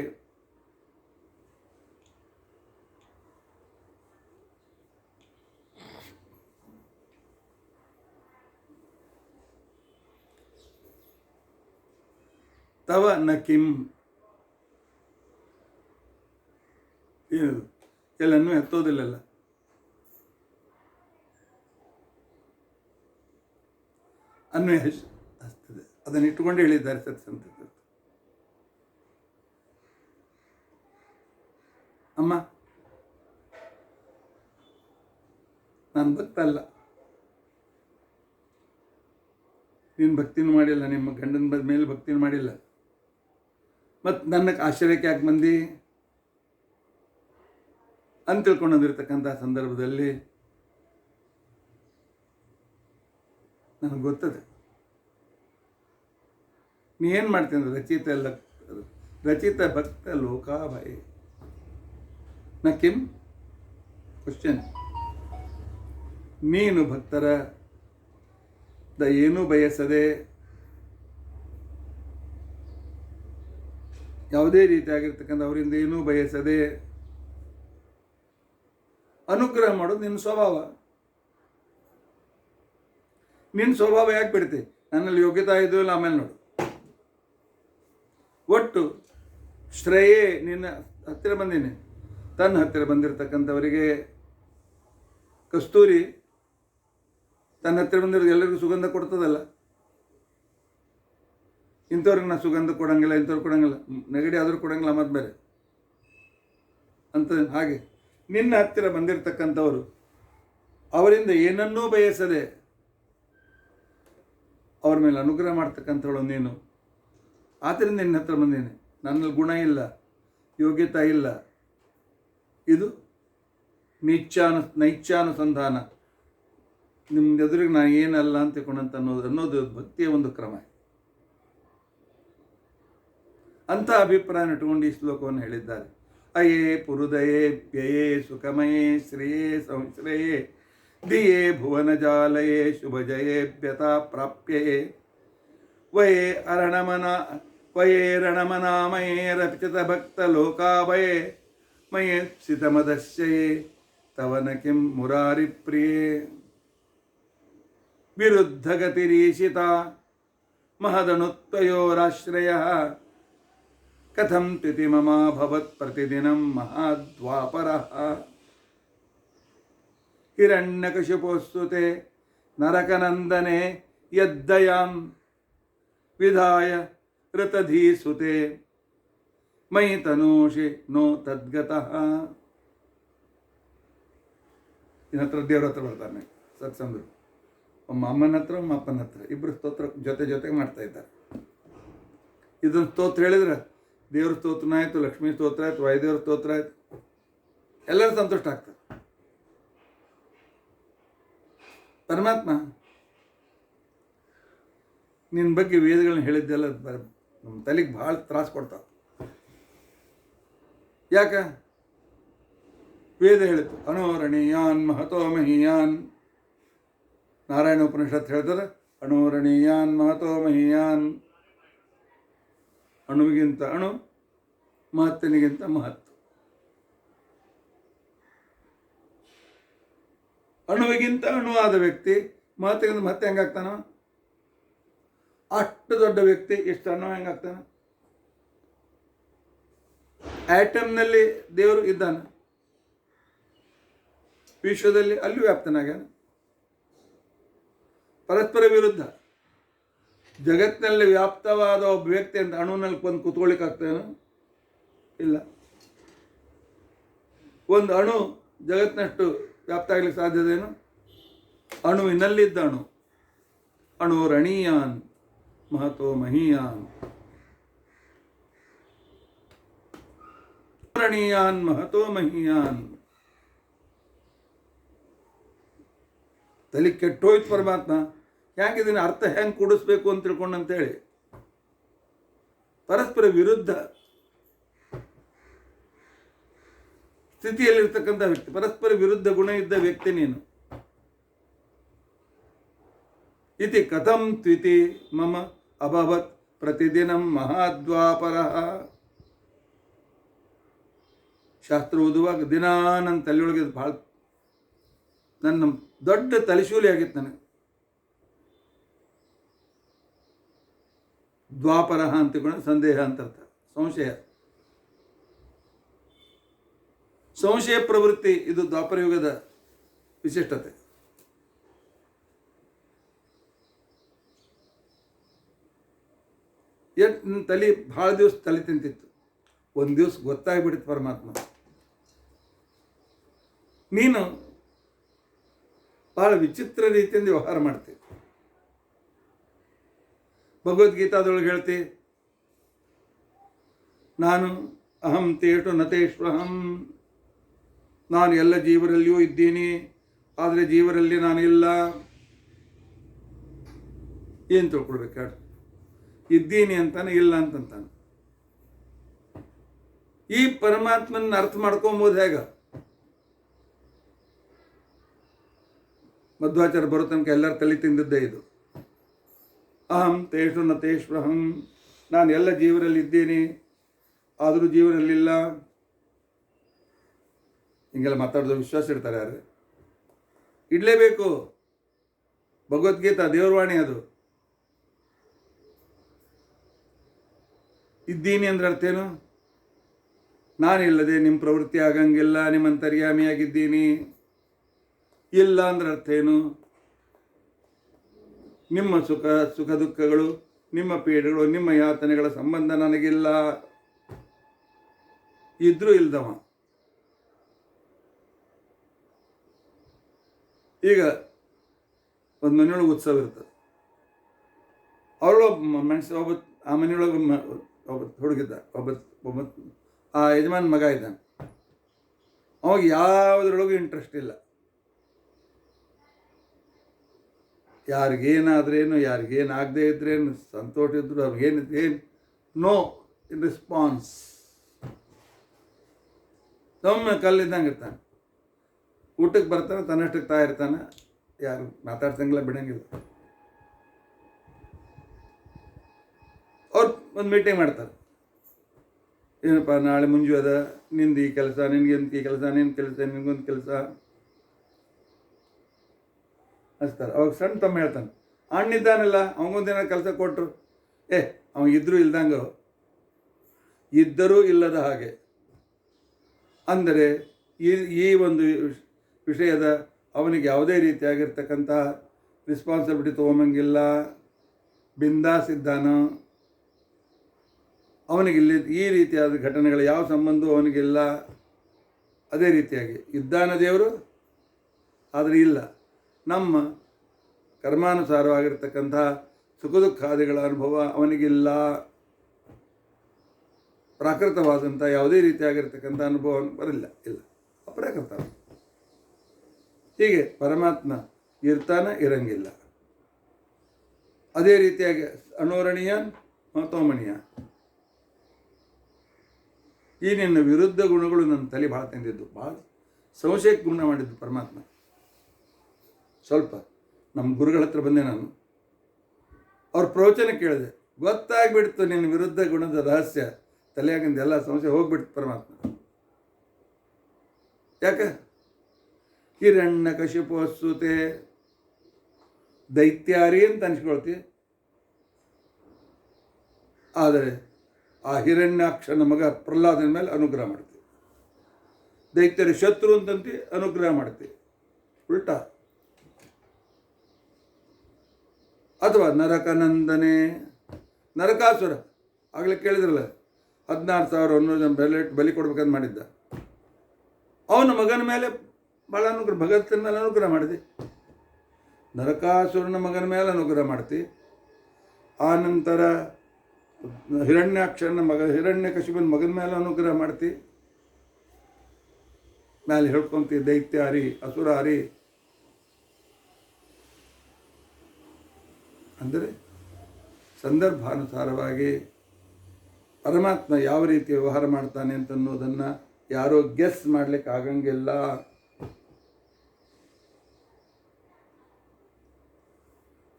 ತವ ನ ಕಿಂ ಏನದು ಎಲ್ಲನ್ನೂ ಎತ್ತೋದಿಲ್ಲಲ್ಲ. ಅನ್ವಯ ಹಸ್ತದೆ, ಅದನ್ನು ಇಟ್ಟುಕೊಂಡು ಹೇಳಿದ್ದಾರೆ ಸತ್ಸಂತ. ಅಮ್ಮ ನಾನು ಭಕ್ತ ಅಲ್ಲ, ನೀನು ಭಕ್ತಿನೂ ಮಾಡಿಲ್ಲ, ನಿಮ್ಮ ಗಂಡನ ಮೇಲೆ ಭಕ್ತಿನೂ ಮಾಡಿಲ್ಲ, ಮತ್ತು ನನ್ನ ಆಶ್ರಯಕ್ಕೆ ಯಾಕೆ ಬಂದು ಅಂತ ತಿಳ್ಕೊಂಡಿರ್ತಕ್ಕಂಥ ಸಂದರ್ಭದಲ್ಲಿ ನನಗೆ ಗೊತ್ತದೆ ನೀ ಏನು ಮಾಡ್ತೀನಿ. ರಚಿತ ಭಕ್ತ ಲೋಕಾಭಯ ನ ಕಿಂ ಕ್ವಶನ್. ನೀನು ಭಕ್ತರ ಏನೂ ಬಯಸದೆ, ಯಾವುದೇ ರೀತಿಯಾಗಿರ್ತಕ್ಕಂಥ ಅವರಿಂದ ಏನೂ ಬಯಸದೆ ಅನುಗ್ರಹ ಮಾಡೋದು ನಿನ್ನ ಸ್ವಭಾವ. ನಿನ್ನ ಸ್ವಭಾವ ಯಾಕೆ ಬಿಡ್ತಿ? ನನ್ನಲ್ಲಿ ಯೋಗ್ಯತಾ ಇದು ಇಲ್ಲ, ಆಮೇಲೆ ನೋಡು. ಒಟ್ಟು ಶ್ರೇಯೇ ನಿನ್ನ ಹತ್ತಿರ ಬಂದೀನಿ. ತನ್ನ ಹತ್ತಿರ ಬಂದಿರತಕ್ಕಂಥವರಿಗೆ ಕಸ್ತೂರಿ ತನ್ನ ಹತ್ತಿರ ಬಂದಿರೋದು ಎಲ್ಲರಿಗೂ ಸುಗಂಧ ಕೊಡ್ತದಲ್ಲ. ಇಂಥವ್ರಿಗೆ ನಾ ಸುಗಂಧ ಕೊಡಂಗಿಲ್ಲ, ಇಂಥವ್ರು ಕೊಡಂಗಿಲ್ಲ, ನೆಗಡಿ ಆದರೂ ಕೊಡಂಗಿಲ್ಲ, ಮತ್ತು ಬೇರೆ ಅಂತ. ಹಾಗೆ ನಿನ್ನ ಹತ್ತಿರ ಬಂದಿರತಕ್ಕಂಥವರು ಅವರಿಂದ ಏನನ್ನೂ ಬಯಸದೆ ಅವ್ರ ಮೇಲೆ ಅನುಗ್ರಹ ಮಾಡ್ತಕ್ಕಂಥವಳು ನೀನು. ಆದ್ದರಿಂದ ನಿನ್ನ ಹತ್ರ ಬಂದೇನೆ. ನನ್ನಲ್ಲಿ ಗುಣ ಇಲ್ಲ, ಯೋಗ್ಯತೆ ಇಲ್ಲ, ಇದು ನೈಚ್ಛಾನುಸಂಧಾನ. ನಿಮ್ಮ ಎದುರಿಗೆ ನಾನು ಏನಲ್ಲ ಅಂತ ತಿಳ್ಕೊಂಡಂತ ಅನ್ನೋದು ಭಕ್ತಿಯ ಒಂದು ಕ್ರಮ. ಅಂಥ ಅಭಿಪ್ರಾಯ ಇಟ್ಟುಕೊಂಡು ಈ ಶ್ಲೋಕವನ್ನು ಹೇಳಿದ್ದಾರೆ. ಅಯೇ ಪುರುದಯೇ ಪ್ಯಯೇ ಸುಖಮಯೇ ಶ್ರೇಯೇ ಸಂಶ್ರಯೇ ಧಿಯೇ ಭುವನಜಾಲಯೇ ಶುಭಜಯೇಭ್ಯತಾ ಪ್ರಾಪ್ಯಯೇ ವಯೇ ರಣಮನಾಮಯೇ ರಪಿತ ಭಕ್ತ ಲೋಕಾಭಯೇ ಮಯೇ ಸ್ಥಿತಮದಶ್ಯಯೇ ತವನ ಕಿಂ ಮುರಾರಿ ಪ್ರಿಯೇ ವಿರುದ್ಧಗತಿರೀಶಿತ ಮಹದನುತ್ವಯೋರಾಶ್ರಯ ಕಥಂ ತಿಥಿ ಮಮ ಭವತ್ ಪ್ರತಿದಿನಂ ಮಹಾದ್ವಾಪರಃ ಹಿರಣ್ಯಕಶಿಪೋಸ್ತುತೆ ನರಕನಂದನೆ ಯದ್ದಯಾಂ ವಿಧಾಯ ಋತಧೀಸುತೆ ಮಯಿ ತನೂಷಿ ನೋ ತದ್ಗತಃ. ಇನ್ನ ಹತ್ರ ದೇವ್ರ ಹತ್ರ ಬರ್ತಾನೆ ಸತ್ಸಂಗರು. ಒಮ್ಮ ಅಮ್ಮನ ಹತ್ರ, ಒಮ್ಮ ಅಪ್ಪನ ಹತ್ರ, ಇಬ್ಬರು ಸ್ತೋತ್ರ ಜೊತೆಗೆ ಮಾಡ್ತಾ ಇದ್ದಾರೆ. ಇದನ್ನು ಸ್ತೋತ್ರ ಹೇಳಿದ್ರೆ ದೇವ್ರ ಸ್ತೋತ್ರನ ಆಯಿತು, ಲಕ್ಷ್ಮೀ ಸ್ತೋತ್ರ ಆಯ್ತು, ವಾಯುದೇವ್ರ ಸ್ತೋತ್ರ ಆಯ್ತು, ಎಲ್ಲರೂ ಸಂತುಷ್ಟ ಆಗ್ತಾರೆ. ಪರಮಾತ್ಮ ನಿನ್ನ ಬಗ್ಗೆ ವೇದಗಳನ್ನ ಹೇಳಿದ್ದೆಲ್ಲ ನಮ್ಮ ತಲೆಗೆ ಭಾಳ ತ್ರಾಸ ಕೊಡ್ತಾವೆ. ಯಾಕ? ವೇದ ಹೇಳಿತು ಅಣೋರಣೀಯಾನ್ ಮಹತೋ ಮಹೀಯಾನ್. ನಾರಾಯಣ ಉಪನಿಷತ್ ಹೇಳ್ತಾರೆ ಅಣೋರಣೀಯಾನ್ ಮಹತೋ ಮಹೀಯಾನ್. ಅಣುವಿಗಿಂತ ಅಣು, ಮಹತ್ತನಿಗಿಂತ ಮಹತ್ತು. ಅಣುವಿಗಿಂತ ಅಣುವಾದ ವ್ಯಕ್ತಿ ಮಹತ್ತಿಗಿಂತ ಮತ್ತೆ ಹೆಂಗಾಗ್ತಾನ? ಅಷ್ಟು ದೊಡ್ಡ ವ್ಯಕ್ತಿ ಎಷ್ಟು ಅಣು ಹೆಂಗಾಗ್ತಾನ? ಆಟಮ್ನಲ್ಲಿ ದೇವರು ಇದ್ದಾನೆ, ವಿಶ್ವದಲ್ಲಿ ಅಲ್ಲೂ ವ್ಯಾಪ್ತನಾಗ್ಯಾನ. ಪರಸ್ಪರ ವಿರುದ್ಧ. ಜಗತ್ತಿನಲ್ಲಿ ವ್ಯಾಪ್ತವಾದ ಒಬ್ಬ ವ್ಯಕ್ತಿ ಅಂತ ಅಣುವಿನಲ್ಲಿ ಬಂದು ಕೂತ್ಕೊಳ್ಳಿಕ್ಕಾಗ್ತೇನು? ಇಲ್ಲ. ಒಂದು ಅಣು ಜಗತ್ತಿನಷ್ಟು ವ್ಯಾಪ್ತ ಆಗ್ಲಿಕ್ಕೆ ಸಾಧ್ಯದೇನು? ಅಣುವಿನಲ್ಲಿದ್ದ ಅಣು. ಅಣೋರಣೀಯಾನ್ ಮಹತೋ ಮಹೀಯಾನ್. ರಣೀಯಾನ್ ಮಹತೋ ಮಹೀಯಾನ್. ತಲೆ ಕೆಟ್ಟೋಯ್ತು ಪರಮಾತ್ಮ. ಯಾಕೆ ಇದನ್ನ ಅರ್ಥ ಹೆಂಗೆ ಕೂಡಿಸ್ಬೇಕು ಅಂತ ತಿಳ್ಕೊಂಡಂತೇಳಿ. ಪರಸ್ಪರ ವಿರುದ್ಧ ಸ್ಥಿತಿಯಲ್ಲಿರ್ತಕ್ಕಂಥ ವ್ಯಕ್ತಿ, ಪರಸ್ಪರ ವಿರುದ್ಧ ಗುಣ ಇದ್ದ ವ್ಯಕ್ತಿ ನೀನು. ಇತಿ ಕಥಂ ತ್ವಿತಿ ಮಮ ಅಭವತ್ ಪ್ರತಿದಿನಂ ಮಹಾದ್ವಾಪರಃ. ಶಾಸ್ತ್ರ ಓದುವಾಗ ದಿನಾ ನನ್ನ ತಲೆಯೊಳಗೆ ಭಾಳ ನನ್ನ ದೊಡ್ಡ ತಲೆಶೂಲಿ ಆಗಿತ್ತು ನನಗೆ. ದ್ವಾಪರ ಅಂತ ತಿಳ್ಕೊಂಡು ಸಂದೇಹ ಅಂತ ಅರ್ಥ, ಸಂಶಯ ಪ್ರವೃತ್ತಿ. ಇದು ದ್ವಾಪರ ಯುಗದ ವಿಶಿಷ್ಟತೆ. ನನ್ನ ತಲೆ ಭಾಳ ದಿವಸ ತಲೆ ತಿಂತಿತ್ತು. ಒಂದು ದಿವಸ ಗೊತ್ತಾಗ್ಬಿಡ್ತು ಪರಮಾತ್ಮ, ನೀನು ಭಾಳ ವಿಚಿತ್ರ ರೀತಿಯಿಂದ ವ್ಯವಹಾರ ಮಾಡ್ತೀವಿ. ಭಗವದ್ಗೀತಾದೊಳಗೆ ಹೇಳ್ತಿ, ನಾನು ಅಹಂ ತೇಷು ನತೇಶ್ವಹಂ. ನಾನು ಎಲ್ಲ ಜೀವರಲ್ಲಿಯೂ ಇದ್ದೀನಿ, ಆದರೆ ಜೀವರಲ್ಲಿ ನಾನಿಲ್ಲ. ಏನು ತಿಳ್ಕೊಳ್ಬೇಕು? ಇದ್ದೀನಿ ಅಂತಾನೆ, ಇಲ್ಲ ಅಂತಂತಾನೆ. ಈ ಪರಮಾತ್ಮನ ಅರ್ಥ ಮಾಡ್ಕೊಬೋದು ಹೇಗ? ಮಧ್ವಾಚಾರ ಬರೋ ತನಕ ಎಲ್ಲರ ತಲೆ ತಿಂದಿದ್ದೇ ಇದು. ಅಹಂ ತೇಷು ನತೇಶ್ವಹಂ. ನಾನು ಎಲ್ಲ ಜೀವರಲ್ಲಿ ಇದ್ದೀನಿ, ಆದರೂ ಜೀವನಲ್ಲಿಲ್ಲ. ಹಿಂಗೆಲ್ಲ ಮಾತಾಡೋದು ವಿಶ್ವಾಸ ಇಡ್ತಾರೆ ಯಾರು? ಇಡಲೇಬೇಕು. ಭಗವದ್ಗೀತಾ ದೇವರವಾಣಿ ಅದು. ಇದ್ದೀನಿ ಅಂದ್ರೆ ಅರ್ಥ ಏನು? ನಾನಿಲ್ಲದೆ ನಿಮ್ಮ ಪ್ರವೃತ್ತಿ ಆಗಂಗಿಲ್ಲ, ನಿಮ್ಮ ಅಂತರ್ಯಾಮಿಯಾಗಿದ್ದೀನಿ. ಇಲ್ಲ ಅಂದ್ರೆ ಅರ್ಥ ಏನು? ನಿಮ್ಮ ಸುಖ ದುಃಖಗಳು, ನಿಮ್ಮ ಪೀಡೆಗಳು, ನಿಮ್ಮ ಯಾತನೆಗಳ ಸಂಬಂಧ ನನಗಿಲ್ಲ. ಇದ್ರೂ ಇಲ್ದವ. ಈಗ ಒಂದು ಮನೆಯೊಳಗೆ ಉತ್ಸವ ಇರ್ತದೆ. ಅವರೊಬ್ಬ ಮನುಷ್ಯ ಆ ಮನೆಯೊಳಗೆ ಒಬ್ಬ ಹುಡುಗಿದ್ದ, ಒಬ್ಬ ಆ ಯಜಮಾನ್ ಮಗ ಇದ್ದಾನೆ. ಅವಾಗ ಯಾವುದ್ರೊಳಗೂ ಇಂಟ್ರೆಸ್ಟ್ ಇಲ್ಲ. ಯಾರಿಗೇನಾದ್ರೇನು, ಯಾರಿಗೇನಾಗದೇ ಇದ್ರೇನು, ಸಂತೋಷ ಇದ್ರು ಅವ್ರಿಗೇನು ನೋ ರೆಸ್ಪಾನ್ಸ್. ಒಮ್ಮೆ ಕಲ್ಲಿದ್ದಂಗೆ ಇರ್ತಾನೆ. ಊಟಕ್ಕೆ ಬರ್ತಾನೆ, ತನ್ನಷ್ಟಕ್ಕೆ ಇರ್ತಾನೆ, ಯಾರು ಮಾತಾಡ್ಸಂಗಿಲ್ಲ, ಬಿಡಂಗಿಲ್ಲ. ಅವ್ರು ಒಂದು ಮೀಟಿಂಗ್ ಮಾಡ್ತಾರೆ. ಏನಪ್ಪ ನಾಳೆ ಮುಂಜು ಅದ, ನಿಂದು ಈ ಕೆಲಸ, ನಿನಗೆಂತ ಈ ಕೆಲಸ, ನಿನ್ನ ಕೆಲಸ, ನಿನಗೊಂದು ಕೆಲಸ ಅನ್ಸ್ತಾರೆ. ಅವಾಗ ಸಣ್ಣ ತಮ್ಮ ಹೇಳ್ತಾನೆ, ಅಣ್ಣಿದ್ದಾನಲ್ಲ ಅವನಿಗೊಂದೇನೋ ಕೆಲಸ ಕೊಟ್ಟರು. ಅವ ಇದ್ರೂ ಇಲ್ದಂಗೆ, ಇದ್ದರೂ ಇಲ್ಲದ ಹಾಗೆ. ಅಂದರೆ ಈ ಒಂದು ವಿಷಯದ ಅವನಿಗೆ ಯಾವುದೇ ರೀತಿಯಾಗಿರ್ತಕ್ಕಂಥ ರೆಸ್ಪಾನ್ಸಿಬಿಲಿಟಿ ತೊಗೊಂಬಂಗಿಲ್ಲ. ಬಿಂದಾಸ್ ಇದ್ದಾನೋ, ಅವನಿಗಿಲ್ಲಿ ಈ ರೀತಿಯಾದ ಘಟನೆಗಳ ಯಾವ ಸಂಬಂಧವೂ ಅವನಿಗಿಲ್ಲ. ಅದೇ ರೀತಿಯಾಗಿ ಇದ್ದಾನ ದೇವರು, ಆದರೆ ಇಲ್ಲ. ನಮ್ಮ ಕರ್ಮಾನುಸಾರವಾಗಿರ್ತಕ್ಕಂಥ ಸುಖ ದುಃಖಾದಿಗಳ ಅನುಭವ ಅವನಿಗಿಲ್ಲ. ಪ್ರಾಕೃತವಾದಂಥ ಯಾವುದೇ ರೀತಿಯಾಗಿರ್ತಕ್ಕಂಥ ಅನುಭವ ಬರಲಿಲ್ಲ, ಇಲ್ಲ, ಅಪ್ರಾಕೃತ. ಹೀಗೆ ಪರಮಾತ್ಮ ಇರ್ತಾನೆ, ಇರಂಗಿಲ್ಲ. ಅದೇ ರೀತಿಯಾಗಿ ಅಣೋರಣೀಯ ಮಹತೋಮಣೀಯ. ಈ ನಿನ್ನ ವಿರುದ್ಧ ಗುಣಗಳು ನನ್ನ ತಲೆ ಭಾಳ ತಂದಿದ್ದು, ಭಾಳ ಸಂಶಯಕ್ಕೆ ಗುಣ ಮಾಡಿದ್ದು ಪರಮಾತ್ಮ. ಸ್ವಲ್ಪ ನಮ್ಮ ಗುರುಗಳ ಹತ್ರ ಬಂದೆ ನಾನು. ಅವ್ರ ಪ್ರವಚನ ಕೇಳಿದೆ, ಗೊತ್ತಾಗ್ಬಿಡ್ತು ನಿನ್ನ ವಿರುದ್ಧ ಗುಣದ ರಹಸ್ಯ. ತಲೆಯಾಗಿಂದ ಎಲ್ಲ ಸಂಶಯ ಹೋಗ್ಬಿಡ್ತು ಪರಮಾತ್ಮ. ಯಾಕೆ? ಹಿರಣ್ಯಕಶಿಪುಸುತೆ ದೈತ್ಯಾರಿ ಅಂತ ಅನಿಸ್ಕೊಳ್ತಿ. ಆದರೆ ಆ ಹಿರಣ್ಯಾಕ್ಷನ ಮಗ ಪ್ರಹ್ಲಾದನ ಮೇಲೆ ಅನುಗ್ರಹ ಮಾಡ್ತೀವಿ. ದೈತ್ಯರ ಶತ್ರು ಅಂತಂತೆ ಅನುಗ್ರಹ ಮಾಡ್ತೀವಿ. ಉಲ್ಟಾ. ಅಥವಾ ನರಕನಂದನೆ, ನರಕಾಸುರ, ಆಗಲೇ ಕೇಳಿದ್ರಲ್ಲ, 16,100 ಬಲಿ ಕೊಡ್ಬೇಕಂತ ಮಾಡಿದ್ದ. ಅವನ ಮಗನ ಮೇಲೆ ಭಾಳ ಅನುಗ್ರಹ, ಭಗವಂತನ ಮೇಲೆ ಅನುಗ್ರಹ ಮಾಡಿದೆ. ನರಕಾಸುರನ ಮಗನ ಮೇಲೆ ಅನುಗ್ರಹ ಮಾಡ್ತಿ. ಆ ನಂತರ ಹಿರಣ್ಯಾಕ್ಷನ ಮಗ, ಹಿರಣ್ಯಕಶಿಪನ ಮಗನ ಮೇಲೆ ಅನುಗ್ರಹ ಮಾಡ್ತಿ. ಮೇಲೆ ಹೇಳ್ಕೊಂತಿ ದೈತ್ಯ ಹರಿ, ಅಸುರ ಹರಿ. ಅಂದರೆ ಸಂದರ್ಭಾನುಸಾರವಾಗಿ ಪರಮಾತ್ಮ ಯಾವ ರೀತಿ ವ್ಯವಹಾರ ಮಾಡ್ತಾನೆ ಅಂತನ್ನೋದನ್ನು ಯಾರೋ ಗೆಸ್ ಮಾಡಲಿಕ್ಕೆ ಆಗಂಗಿಲ್ಲ.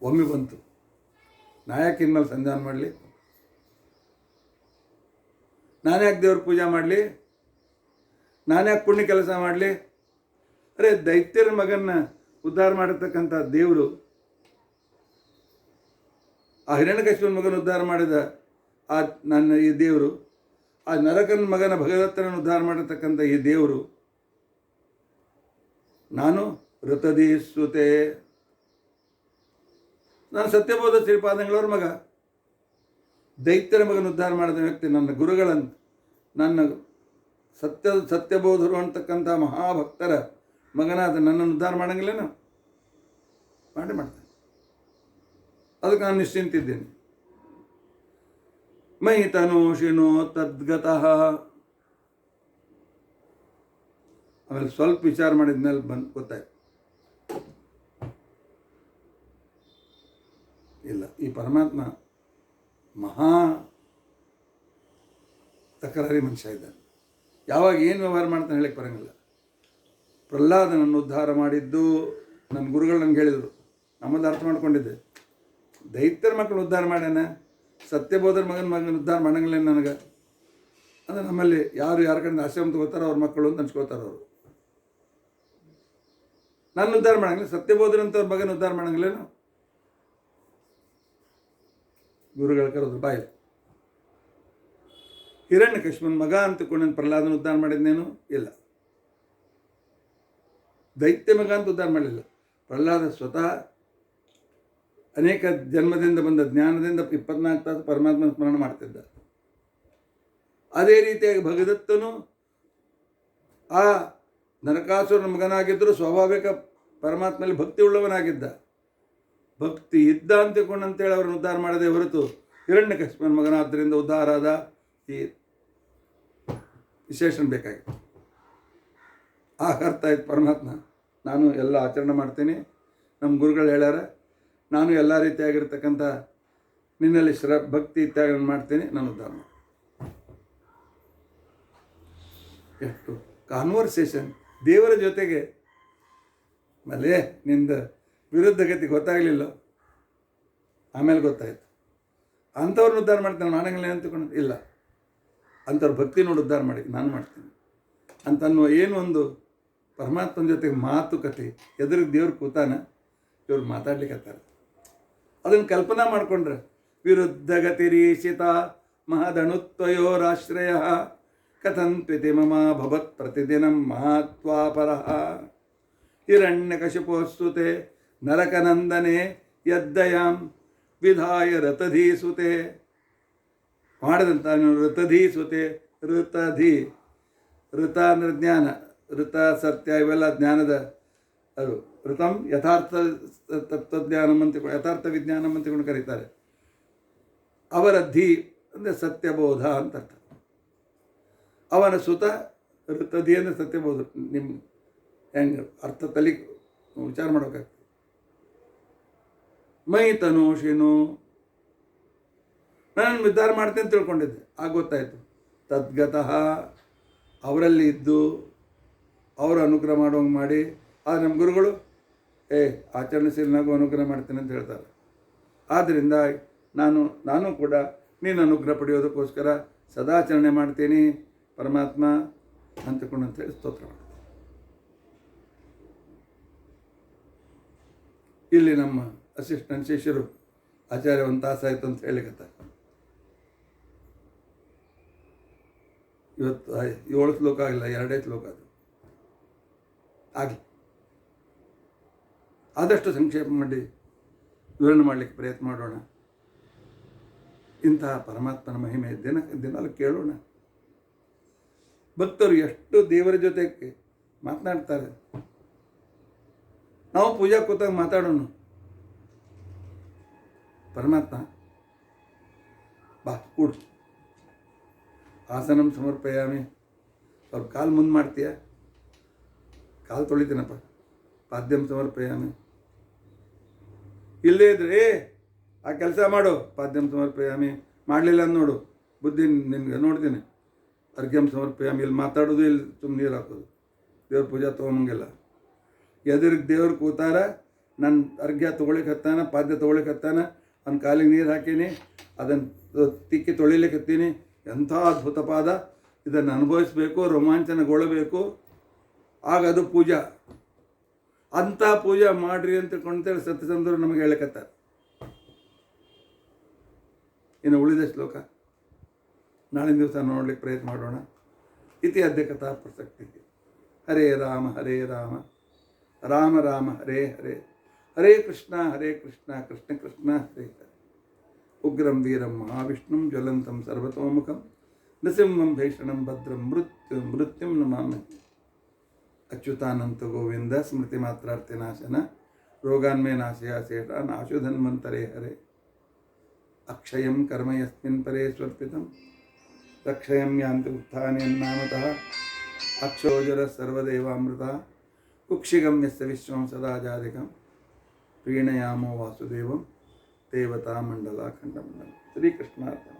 ಒಮ್ಮೆ ಬಂತು, ನಾಯಕ ಇನ್ಮೇಲೆ ಸಂಧಾನ ಮಾಡಲಿ, ನಾನ್ಯಾಕೆ ದೇವ್ರ ಪೂಜೆ ಮಾಡಲಿ, ನಾನ್ಯಾಕೆ ಪುಣ್ಯ ಕೆಲಸ ಮಾಡಲಿ. ಅರೆ, ದೈತ್ಯರ ಮಗನ್ನ ಉದ್ಧಾರ ಮಾಡಿರ್ತಕ್ಕಂಥ ದೇವರು, ಆ ಹಿರಣ್ಯಕಶಿಪನ ಮಗನ ಉದ್ಧಾರ ಮಾಡಿದ ಆ ನನ್ನ ಈ ದೇವರು, ಆ ನರಕನ ಮಗನ ಭಗದತ್ತನನ್ನು ಉದ್ಧಾರ ಮಾಡಿರ್ತಕ್ಕಂಥ ಈ ದೇವರು, ನಾನು ಋತದೀಸುತೆ, ನಾನು ಸತ್ಯಬೋಧ ಶ್ರೀಪಾದಂಗಳವ್ರ ಮಗ. ದೈತ್ಯರ ಮಗನ ಉದ್ಧಾರ ಮಾಡಿದ ವ್ಯಕ್ತಿ ನನ್ನ ಗುರುಗಳನ್ನು, ನನ್ನ ಸತ್ಯಬೋಧರು ಅಂತಕ್ಕಂಥ ಮಹಾಭಕ್ತರ ಮಗನಾದ ನನ್ನನ್ನು ಉದ್ಧಾರ ಮಾಡಂಗಿಲ್ಲೇನು? ಮಾಡ್ತಾನೆ. ಅದಕ್ಕೆ ನಾನು ನಿಶ್ಚಿಂತಿದ್ದೇನೆ. ಮೈ ತನೋಷಿನೋ ತದ್ಗತಃ. ಆಮೇಲೆ ಸ್ವಲ್ಪ ವಿಚಾರ ಮಾಡಿದ ಮೇಲೆ ಗೊತ್ತಾಯ್ತು, ಇಲ್ಲ, ಈ ಪರಮಾತ್ಮ ಮಹಾ ತಕರಾರಿ ಮನುಷ್ಯ ಇದ್ದಾನೆ. ಯಾವಾಗ ಏನು ವ್ಯವಹಾರ ಮಾಡ್ತಾನೆ ಹೇಳಕ್ಕೆ ಬರೋಂಗಿಲ್ಲ. ಪ್ರಹ್ಲಾದನನ್ನು ಉದ್ಧಾರ ಮಾಡಿದ್ದು ನನ್ನ ಗುರುಗಳು ನನಗೆ ಹೇಳಿದರು. ನಮ್ಮದು ಅರ್ಥ ಮಾಡ್ಕೊಂಡಿದ್ದೆ. ದೈತ್ಯರ ಮಕ್ಕಳು ಉದ್ಧಾರ ಮಾಡ್ಯಾನ, ಸತ್ಯಬೋಧರ ಮಗನ ಉದ್ಧಾರ ಮಾಡಂಗಿಲ್ಲ ನನಗೆ. ಅಂದರೆ ನಮ್ಮಲ್ಲಿ ಯಾರ ಕಡೆಯಿಂದ ಆಶ್ರಮ ತಗೋತಾರೋ ಅವ್ರ ಮಕ್ಕಳು ಅಂತ ಅನ್ಸ್ಕೋತಾರೆ ಅವರು. ನನ್ನ ಉದ್ಧಾರ ಮಾಡಂಗಿಲ್ಲ, ಸತ್ಯಬೋಧರಂಥವ್ರ ಮಗನ ಉದ್ಧಾರ ಮಾಡಂಗಿಲ್ಲೇನು? ಗುರುಗಳ ಕರೆದ್ರು ಬಾಯಿ. ಹಿರಣ್ಯಕಶಿಪನ ಮಗ ಅಂತಕೊಂಡು ಪ್ರಹ್ಲಾದನ ಉದ್ಧಾರ ಮಾಡಿದ್ನೇನು? ಇಲ್ಲ. ದೈತ್ಯ ಮಗ ಅಂತ ಉದ್ಧಾರ ಮಾಡಲಿಲ್ಲ. ಪ್ರಹ್ಲಾದ ಸ್ವತಃ ಅನೇಕ ಜನ್ಮದಿಂದ ಬಂದ ಜ್ಞಾನದಿಂದ 24 ತಾಸು ಪರಮಾತ್ಮನ ಸ್ಮರಣೆ ಮಾಡ್ತಿದ್ದ. ಅದೇ ರೀತಿಯಾಗಿ ಭಗದತ್ತನು ಆ ನರಕಾಸುರನ ಮಗನಾಗಿದ್ದರೂ ಸ್ವಾಭಾವಿಕ ಪರಮಾತ್ಮನಲ್ಲಿ ಭಕ್ತಿ ಉಳ್ಳವನಾಗಿದ್ದ. ಭಕ್ತಿ ಇದ್ದ ಅಂತ ತಿಳ್ಕೊಂಡಂತೇಳಿ ಅವರನ್ನು ಉದ್ಧಾರ ಮಾಡದೆ ಹೊರತು ಹಿರಣ್ಯಕಶಿಪನ ಮಗನಾದ್ದರಿಂದ ಉದ್ಧಾರ ಆದ ಈ ವಿಶೇಷಣ ಬೇಕಾಗಿತ್ತು. ಆಗ ಅರ್ಥ ಆಯ್ತು ಪರಮಾತ್ಮ ನಾನು ಎಲ್ಲ ಆಚರಣೆ ಮಾಡ್ತೀನಿ, ನಮ್ಮ ಗುರುಗಳು ಹೇಳ್ಯಾರ, ನಾನು ಎಲ್ಲ ರೀತಿಯಾಗಿರ್ತಕ್ಕಂಥ ನಿನ್ನಲ್ಲಿ ಭಕ್ತಿ ಇತ್ಯಾಗ ಮಾಡ್ತೀನಿ, ನಾನು ಉದ್ಧಾರ ಮಾಡಿ. ಎಷ್ಟು ಕಾನ್ವರ್ಸೇಷನ್ ದೇವರ ಜೊತೆಗೆ. ಮಲೇ ನಿಂದ ವಿರುದ್ಧ ಗತಿ ಗೊತ್ತಾಗಲಿಲ್ಲ, ಆಮೇಲೆ ಗೊತ್ತಾಯ್ತು. ಅಂಥವ್ರನ್ನ ಉದ್ಧಾರ ಮಾಡ್ತಾನೆ, ಮಾಡಂಗಿಲ್ಲ ಅಂತಕೊಂಡು ಇಲ್ಲ, ಅಂಥವ್ರ ಭಕ್ತಿ ನೋಡಿ ಉದ್ಧಾರ ಮಾಡಿ ನಾನು ಮಾಡ್ತೀನಿ ಅಂತನ್ನುವ ಏನು ಒಂದು ಪರಮಾತ್ಮನ ಜೊತೆಗೆ ಮಾತುಕತೆ. ಎದುರಿಗೆ ದೇವ್ರು ಕೂತಾನ, ಇವ್ರು ಮಾತಾಡ್ಲಿಕ್ಕತ್ತಾರೆ. ಅದನ್ನು ಕಲ್ಪನಾ ಮಾಡಿಕೊಂಡ್ರೆ ವಿರುದ್ಧ ಗತಿರೀಶಿತ ಮಹದಣುತ್ವಯೋರಾಶ್ರಯ ಕಥಂತ್ವಿತಿ ಮಮ ಭವತ್ ಪ್ರತಿದಿನಂ ಮಹಾತ್ವಾಪರ ಹಿರಣ್ಯಕಶಿಪೋಸ್ತುತೆ ನರಕನಂದನೆ ಯದ್ದಯಾಂ ವಿಧಾಯ ರತಧೀಸುತೆ ಮಾಡಿದಂಥ ರತಧೀಸುತೆ. ಋತ ಅಂದರೆ ಜ್ಞಾನ, ಋತ ಸತ್ಯ ಇವೆಲ್ಲ ಜ್ಞಾನದ ಅದು. ಋತಂ ಯಥಾರ್ಥ ತತ್ವಜ್ಞಾನಂ ಅಂತ, ಯಥಾರ್ಥ ವಿಜ್ಞಾನಂ ಅಂತಕೊಂಡು ಕರೀತಾರೆ. ಅವರ ಧೀ ಅಂದರೆ ಸತ್ಯಬೋಧ ಅಂತ ಅರ್ಥ. ಅವನ ಸುತ ಋತಧಿ ಅಂದರೆ ಸತ್ಯಬೋಧ. ನಿಮ್ಮ ಹೆಂಗೆ ಅರ್ಥ ತಲೆ ವಿಚಾರ ಮಾಡೋಕ್ಕಾಗ್ತದೆ. ಮೈ ತನೋಷಿನು ನಾನು ಉದ್ಧಾರ ಮಾಡ್ತೇನೆ ಅಂತ ತಿಳ್ಕೊಂಡಿದ್ದೆ, ಆಗ ಗೊತ್ತಾಯಿತು. ತದ್ಗತಃ ಅವರಲ್ಲಿ ಇದ್ದು ಅವರ ಅನುಗ್ರಹ ಮಾಡೋಂಗೆ ಮಾಡಿ. ಆದರೆ ನಮ್ಮ ಗುರುಗಳು ಆಚರಣೆಶೀಲ ನಾವು ಅನುಗ್ರಹ ಮಾಡ್ತೇನೆ ಅಂತ ಹೇಳ್ತಾರೆ. ಆದ್ದರಿಂದ ನಾನು ಕೂಡ ನೀನು ಅನುಗ್ರಹ ಪಡೆಯೋದಕ್ಕೋಸ್ಕರ ಸದಾಚರಣೆ ಮಾಡ್ತೀನಿ ಪರಮಾತ್ಮ ಅಂತಕೊಂಡು ಅಂತೇಳಿ ಸ್ತೋತ್ರ ಮಾಡ್ತೀನಿ. ಇಲ್ಲಿ ನಮ್ಮ ಅಸಿಸ್ಟೆಂಟ್ ಶಿಷ್ಯರು ಆಚಾರ್ಯ ಒಂದು ತಾಸಾಯಿತು ಅಂತ ಹೇಳಿಕತ್ತಾರೆ. ಇವತ್ತು 7 ಶ್ಲೋಕ ಆಗಿಲ್ಲ, 2 ಶ್ಲೋಕ ಅದು ಆಗಲಿ. ಆದಷ್ಟು ಸಂಕ್ಷೇಪ ಮಾಡಿ ವಿವರಣೆ ಮಾಡಲಿಕ್ಕೆ ಪ್ರಯತ್ನ ಮಾಡೋಣ. ಇಂತಹ ಪರಮಾತ್ಮನ ಮಹಿಮೆ ದಿನಾಲು ಕೇಳೋಣ. ಭಕ್ತರು ಎಷ್ಟು ದೇವರ ಜೊತೆಗೆ ಮಾತನಾಡ್ತಾರೆ. ನಾವು ಪೂಜಾ ಕೂತಾಗ ಮಾತಾಡೋಣ. ಪರಮಾತ್ಮ ಬಾ ಕೂಡು, ಆಸನಂ ಸಮರ್ಪಯಾಮಿ. ಸ್ವಲ್ಪ ಕಾಲು ಮುಂದೆ ಮಾಡ್ತೀಯ, ಕಾಲು ತೊಳಿತೀನಪ್ಪ. ಪಾದ್ಯಂ ಸಮರ್ಪಯಾಮಿ. ಇಲ್ಲೇ ಇದ್ರೆ ಆ ಕೆಲಸ ಮಾಡು, ಪಾದ್ಯಂ ಸಮರ್ಪಯಾಮಿ. ಮಾಡಲಿಲ್ಲ ಅಂತ ನೋಡು, ಬುದ್ಧಿ ನಿನ್ಗೆ ನೋಡ್ತೀನಿ. ಅರ್ಘ್ಯಂ ಸಮರ್ಪಯಾಮಿ. ಇಲ್ಲಿ ಮಾತಾಡೋದು, ಇಲ್ಲಿ ಸುಮ್ಮನೆ ನೀರು ಹಾಕೋದು. ದೇವ್ರ ಪೂಜಾ ತೊಗೊಂಬಂಗಿಲ್ಲ. ಎದುರಿಗೆ ದೇವ್ರು ಕೂತಾರ, ನನ್ನ ಅರ್ಘ್ಯ ತೊಗೊಳಿಕ್ಕೆ ಹತ್ತಾನ, ಪಾದ್ಯ ತೊಗೊಳಿಕ್ಕೆ ಹತ್ತಾನ, ಅವ್ನ ಕಾಲಿಗೆ ನೀರು ಹಾಕೀನಿ, ಅದನ್ನು ತಿಕ್ಕಿ ತೊಳಿಲಿಕ್ಕೆ ಹತ್ತೀನಿ. ಎಂಥ ಅದ್ಭುತ ಪಾದ, ಇದನ್ನು ಅನುಭವಿಸ್ಬೇಕು, ರೋಮಾಂಚನಗೊಳ್ಳಬೇಕು. ಆಗ ಅದು ಪೂಜಾ. ಅಂಥ ಪೂಜಾ ಮಾಡ್ರಿ ಅಂತ ಕೊಂಡ್ತೇಳಿ ಸತ್ಯಸಂಧರು ನಮಗೆ ಹೇಳಕತ್ತಾರೆ. ಇನ್ನು ಉಳಿದ ಶ್ಲೋಕ ನಾಳಿನ ದಿವಸ ನೋಡ್ಲಿಕ್ಕೆ ಪ್ರಯತ್ನ ಮಾಡೋಣ. ಇತಿ ಅದ್ಯ ಕಥಾ ಪ್ರಸಕ್ತಿ. ಹರೇ ರಾಮ ರಾಮ ರಾಮ ಹರೇ ಹರೇ, ಹರೇ ಕೃಷ್ಣ ಕೃಷ್ಣ ಕೃಷ್ಣ ಹರೇ ಹರೇ. ಉಗ್ರಂ ವೀರಂ ಮಹಾವಿಷ್ಣುಂ ಜ್ವಲಂತಂ ಸರ್ವತೋಮುಖಂ ನೃಸಿಂಹಂ ಭೀಷಣಂ ಭದ್ರಂ ಮೃತ್ಯುಂ ನಮಾಮಿ. ಅಚ್ಯುತಾನಂತ ಗೋವಿಂದ ಸ್ಮೃತಿ ಮಾತ್ರಾರ್ಥಿ ನಾಶನ ರೋಗಾನ್ಮೇ ನಾಶಯ ಶೇಷ ನಾಶುಧನ್ವಂತರೇ ಹರೇ. ಅಕ್ಷಯಂ ಕರ್ಮ ಯಸ್ಮಿನ್ ಪರೇ ಸ್ವರ್ಪಿತಂ ರಕ್ಷಯಂ ಯಾಂತಿ ಉತ್ಥಾನೇನ್ನಾಮತಃ. ಅಕ್ಷೋಜರ ಸರ್ವದೇವಾಮೃತ ಕುಕ್ಷಿಗಂ ಯಸ್ಯ ವಿಶ್ವಂ ಸದಾ ಜಾಧಿಕಂ ಪ್ರೀಣಯಾಮೋ ವಾಸುದೇವಂ ದೇವತಾ ಮಂಡಲ ಖಂಡಮಂಡಲ. ಶ್ರೀಕೃಷ್ಣಾರ್ಪಣ.